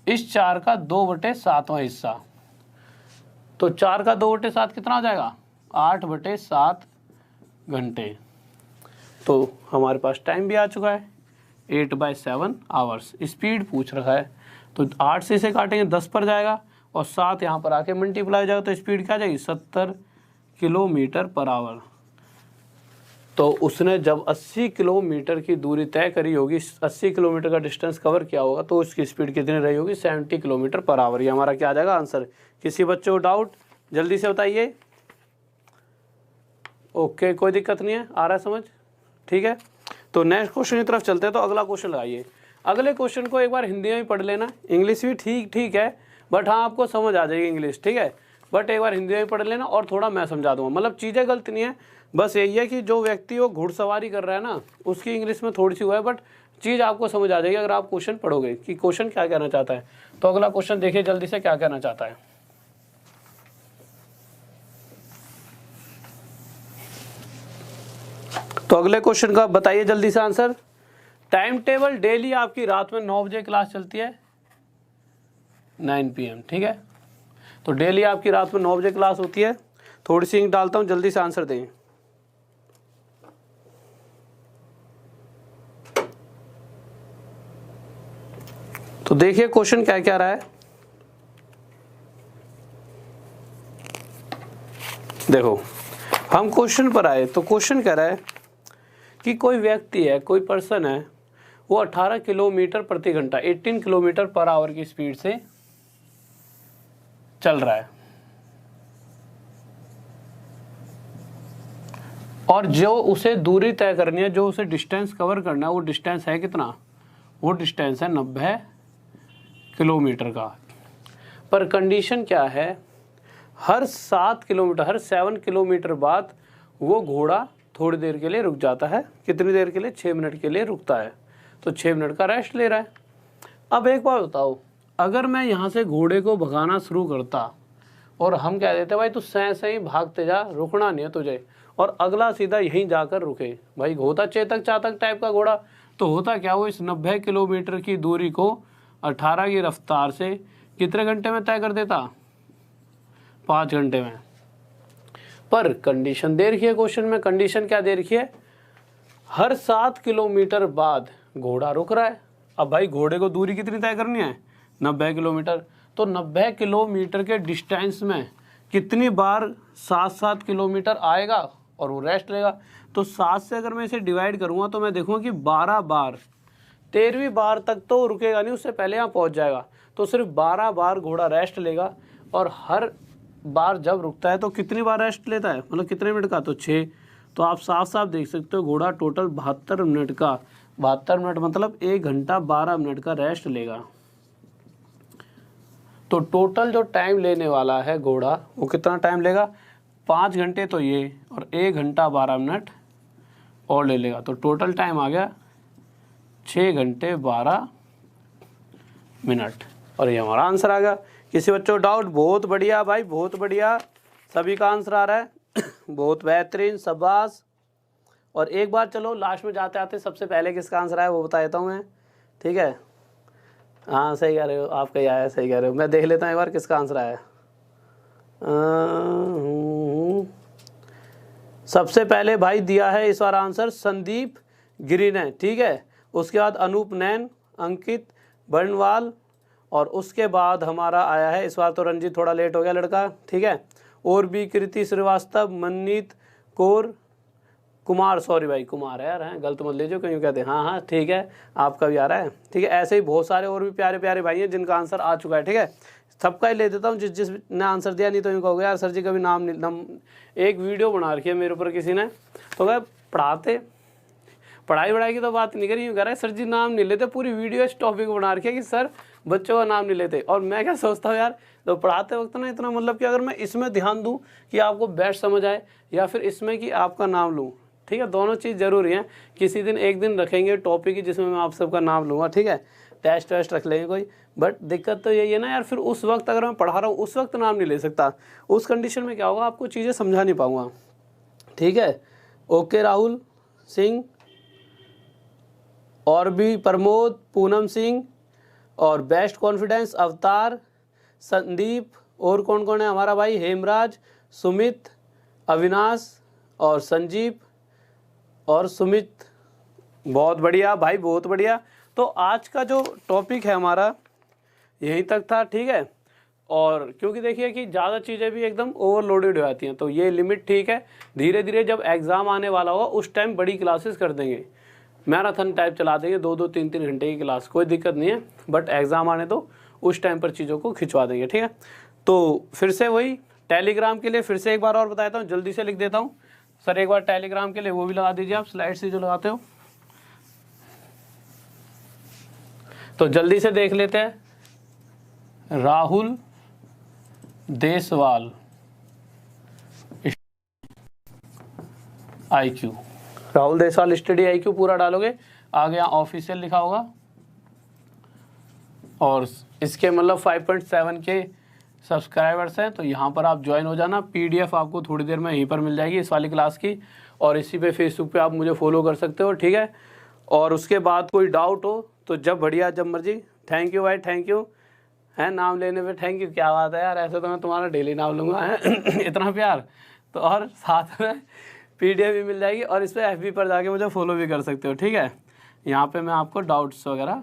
इस 4 का 2/7वां हिस्सा, तो 4 का 2/7 कितना हो जाएगा 8/7 घंटे। तो हमारे पास टाइम भी आ चुका है 8/7 आवर्स। स्पीड पूछ रखा है तो 8 से इसे काटेंगे 10 पर जाएगा और 7 यहाँ पर आके मल्टीप्लाई हो जाएगा, तो स्पीड क्या आ जाएगी 70 किलोमीटर पर आवर। तो उसने जब 80 किलोमीटर की दूरी तय करी होगी, 80 किलोमीटर का डिस्टेंस कवर किया होगा, तो उसकी स्पीड कितनी रही होगी 70 किलोमीटर पर आवर। ये हमारा क्या आ जाएगा आंसर। किसी बच्चे को डाउट जल्दी से बताइए। ओके, कोई दिक्कत नहीं है, आ रहा है समझ। ठीक है, तो नेक्स्ट क्वेश्चन की तरफ चलते हैं। तो अगला क्वेश्चन लगाइए। अगले क्वेश्चन को एक बार हिंदी में भी पढ़ लेना, इंग्लिश भी ठीक है, बट हाँ आपको समझ आ जाएगी इंग्लिश। ठीक है, बट एक बार हिंदी में पढ़ लेना और थोड़ा मैं समझा दूंगा, मतलब चीज़ें गलत नहीं है, बस यही है कि जो व्यक्ति वो घुड़सवारी कर रहा है ना उसकी इंग्लिश में थोड़ी सी हुआ है, बट चीज़ आपको समझ आ जाएगी अगर आप क्वेश्चन पढ़ोगे कि क्वेश्चन क्या कहना चाहता है। तो अगला क्वेश्चन देखिए जल्दी से क्या कहना चाहता है। तो अगले क्वेश्चन का बताइए जल्दी से आंसर। टाइम टेबल डेली आपकी रात में 9 बजे क्लास चलती है 9 PM। ठीक है, तो डेली आपकी रात में 9 बजे क्लास होती है। थोड़ी सी इंक डालता हूं, जल्दी से आंसर दें। तो देखिए क्वेश्चन क्या क्या रहा है। देखो हम क्वेश्चन पर आए तो क्वेश्चन कह रहा है कि कोई व्यक्ति है, कोई पर्सन है, वो 18 किलोमीटर प्रति घंटा 18 किलोमीटर पर आवर की स्पीड से चल रहा है, और जो उसे दूरी तय करनी है, जो उसे डिस्टेंस कवर करना है, वो डिस्टेंस है कितना, वो डिस्टेंस है 90 किलोमीटर का। पर कंडीशन क्या है, हर 7 किलोमीटर, हर 7 किलोमीटर बाद वो घोड़ा थोड़ी देर के लिए रुक जाता है। कितनी देर के लिए, 6 मिनट के लिए रुकता है, तो 6 मिनट का रेस्ट ले रहा है। अब एक बात बताओ, अगर मैं यहाँ से घोड़े को भगाना शुरू करता और हम कह देते भाई तू सही ही भागते जा, रुकना नहीं है तुझे, और अगला सीधा यहीं जाकर रुके, भाई होता चेतक चातक टाइप का घोड़ा, तो होता क्या, वो इस 90 किलोमीटर की दूरी को 18 की रफ्तार से कितने घंटे में तय कर देता, 5 घंटे में। पर कंडीशन दे रखी है क्वेश्चन में, कंडीशन क्या दे रखी है, हर 7 किलोमीटर बाद घोड़ा रुक रहा है। अब भाई घोड़े को दूरी कितनी तय करनी है, 90 किलोमीटर, तो 90 किलोमीटर के डिस्टेंस में कितनी बार 7-7 किलोमीटर आएगा और वो रेस्ट लेगा। तो 7 से अगर मैं इसे डिवाइड करूँगा तो मैं देखूँगा कि 12 बार, 13वीं बार तक तो रुकेगा नहीं, उससे पहले यहाँ पहुँच जाएगा। तो सिर्फ 12 बार घोड़ा रेस्ट लेगा, और हर बार जब रुकता है तो कितनी बार रेस्ट लेता है, मतलब कितने मिनट का, तो 6। तो आप साफ साफ देख सकते हो घोड़ा टोटल 72 मिनट का, 72 मिनट मतलब 1 घंटा 12 मिनट का रेस्ट लेगा। तो टोटल जो टाइम लेने वाला है घोड़ा वो कितना टाइम लेगा, 5 घंटे तो ये और 1 घंटा 12 मिनट और ले लेगा, तो टोटल टाइम आ गया 6 घंटे 12 मिनट और ये हमारा आंसर आ गया। किसी बच्चों को डाउट? बहुत बढ़िया भाई, बहुत बढ़िया, सभी का आंसर आ रहा है बहुत बेहतरीन, शाबाश। और एक बार चलो लास्ट में जाते आते सबसे पहले किसका आंसर आया वो बता देता हूँ मैं, ठीक है। हाँ सही कह रहे हो, आपका ही आया, सही कह रहे हो। मैं देख लेता हूँ एक बार किसका आंसर आया। सबसे पहले भाई दिया है इस बार आंसर संदीप गिरी ने, ठीक है। उसके बाद अनूप नैन, अंकित बर्नवाल, और उसके बाद हमारा आया है इस बार तो रंजीत थोड़ा लेट हो गया लड़का, ठीक है। और भी कृति श्रीवास्तव, मननीत कौर, कुमार, सॉरी भाई कुमार है यार, हैं गलत मत लीजिए क्यों कहते हैं। हाँ हाँ ठीक है, आपका भी आ रहा है, ठीक है। ऐसे ही बहुत सारे और भी प्यारे प्यारे भाई हैं जिनका आंसर आ चुका है, ठीक है। सबका ही ले देता हूँ जिस ने आंसर दिया, नहीं तो यूँ कहोगे यार सर जी कभी नाम नहीं। एक वीडियो बना रखी है मेरे ऊपर किसी ने, तो क्या पढ़ाते पढ़ाई की तो बात नहीं करी, यूँ कह रहा है सर जी नाम नहीं लेते, पूरी वीडियो इस टॉपिक बना रखी है कि सर बच्चों का नाम नहीं लेते। और मैं क्या सोचता हूँ यार, तो पढ़ाते वक्त ना इतना मतलब कि अगर मैं इसमें ध्यान दूँ कि आपको बेस्ट समझ आए, या फिर इसमें कि आपका नाम लूँ, ठीक है, दोनों चीज़ जरूरी है। किसी दिन एक दिन रखेंगे टॉपिक की जिसमें मैं आप सबका नाम लूँगा, ठीक है, टेस्ट वेस्ट रख लेंगे कोई। बट दिक्कत तो यही है ना यार, फिर उस वक्त अगर मैं पढ़ा रहा हूँ उस वक्त नाम नहीं ले सकता, उस कंडीशन में क्या होगा, आपको चीज़ें समझा नहीं पाऊँगा, ठीक है। ओके राहुल सिंह, और भी प्रमोद, पूनम सिंह, और बेस्ट कॉन्फिडेंस, अवतार, संदीप, और कौन कौन है हमारा भाई, हेमराज, सुमित, अविनाश और संजीव और सुमित। बहुत बढ़िया भाई, बहुत बढ़िया। तो आज का जो टॉपिक है हमारा यहीं तक था, ठीक है। और क्योंकि देखिए कि ज़्यादा चीज़ें भी एकदम ओवरलोडेड हो जाती हैं, तो ये लिमिट ठीक है। धीरे धीरे जब एग्ज़ाम आने वाला होगा उस टाइम बड़ी क्लासेस कर देंगे, मैराथन टाइप चला देंगे, 2-2 3-3 घंटे की क्लास, कोई दिक्कत नहीं है। बट एग्ज़ाम आने तो उस टाइम पर चीज़ों को खिंचवा देंगे, ठीक है। तो फिर से वही टेलीग्राम के लिए फिर से एक बार और बताता हूँ, जल्दी से लिख देता हूँ सर। एक बार टेलीग्राम के लिए वो भी लगा दीजिए आप, स्लाइड से जो लगाते हो, तो जल्दी से देख लेते हैं। Rahul Deswal IQ, Rahul Deswal study IQ पूरा डालोगे, आगे यहाँ ऑफिशियल लिखा होगा, और इसके मतलब 5.7 के सब्सक्राइबर्स हैं, तो यहाँ पर आप ज्वाइन हो जाना। PDF आपको थोड़ी देर में यहीं पर मिल जाएगी इस वाली क्लास की, और इसी पे फेसबुक पे आप मुझे फॉलो कर सकते हो, ठीक है। और उसके बाद कोई डाउट हो तो जब बढ़िया जब मर्जी। थैंक यू भाई, थैंक यू, है नाम लेने पे थैंक यू, क्या बात है यार, ऐसे तो मैं तुम्हारा डेली नाम लूँगा, है इतना प्यार। तो और साथ में PDF भी मिल जाएगी, और इस पर FB पर जाके मुझे फॉलो भी कर सकते हो, ठीक है। यहाँ पे मैं आपको डाउट्स वगैरह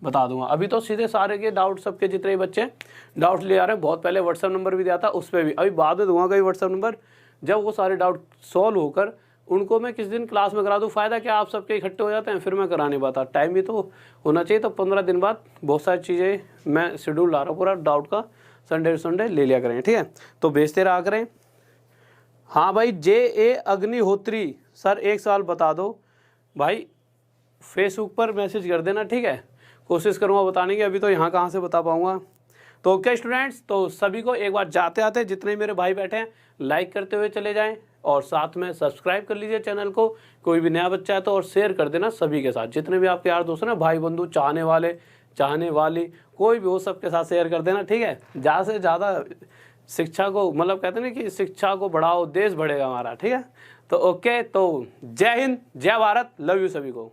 बता दूंगा। अभी तो सीधे सारे के डाउट, सबके जितने भी बच्चे डाउट ले आ रहे हैं, बहुत पहले व्हाट्सअप नंबर भी दिया था, उस पर भी अभी बाद में दूंगा कभी व्हाट्सअप नंबर, जब वो सारे डाउट सॉल्व होकर उनको मैं किस दिन क्लास में करा दूँ। फ़ायदा क्या, आप सबके इकट्ठे हो जाते हैं, फिर मैं करा नहीं पाता, टाइम भी तो होना चाहिए। तो 15 दिन बाद बहुत सारी चीज़ें मैं शेड्यूल ला रहा हूँ पूरा डाउट का, संडे ले लिया करें, ठीक है। तो भेजते रहा करें। हाँ भाई, JA अग्निहोत्री सर, एक सवाल बता दो भाई, फेसबुक पर मैसेज कर देना, ठीक है, कोशिश करूँगा बताने की, अभी तो यहाँ कहाँ से बता पाऊँगा। तो ओके स्टूडेंट्स, तो सभी को एक बार जाते आते जितने मेरे भाई बैठे हैं लाइक करते हुए चले जाएं, और साथ में सब्सक्राइब कर लीजिए चैनल को, कोई भी नया बच्चा है तो, और शेयर कर देना सभी के साथ, जितने भी आपके यार दोस्त हैं, भाई बंधु, चाहने वाले, चाहने वाली, कोई भी हो, सबके साथ शेयर कर देना, ठीक है। ज़्यादा से ज़्यादा शिक्षा को, मतलब कहते हैं ना कि शिक्षा को बढ़ाओ, देश बढ़ेगा हमारा, ठीक है। तो ओके, तो जय हिंद, जय भारत, लव यू सभी को।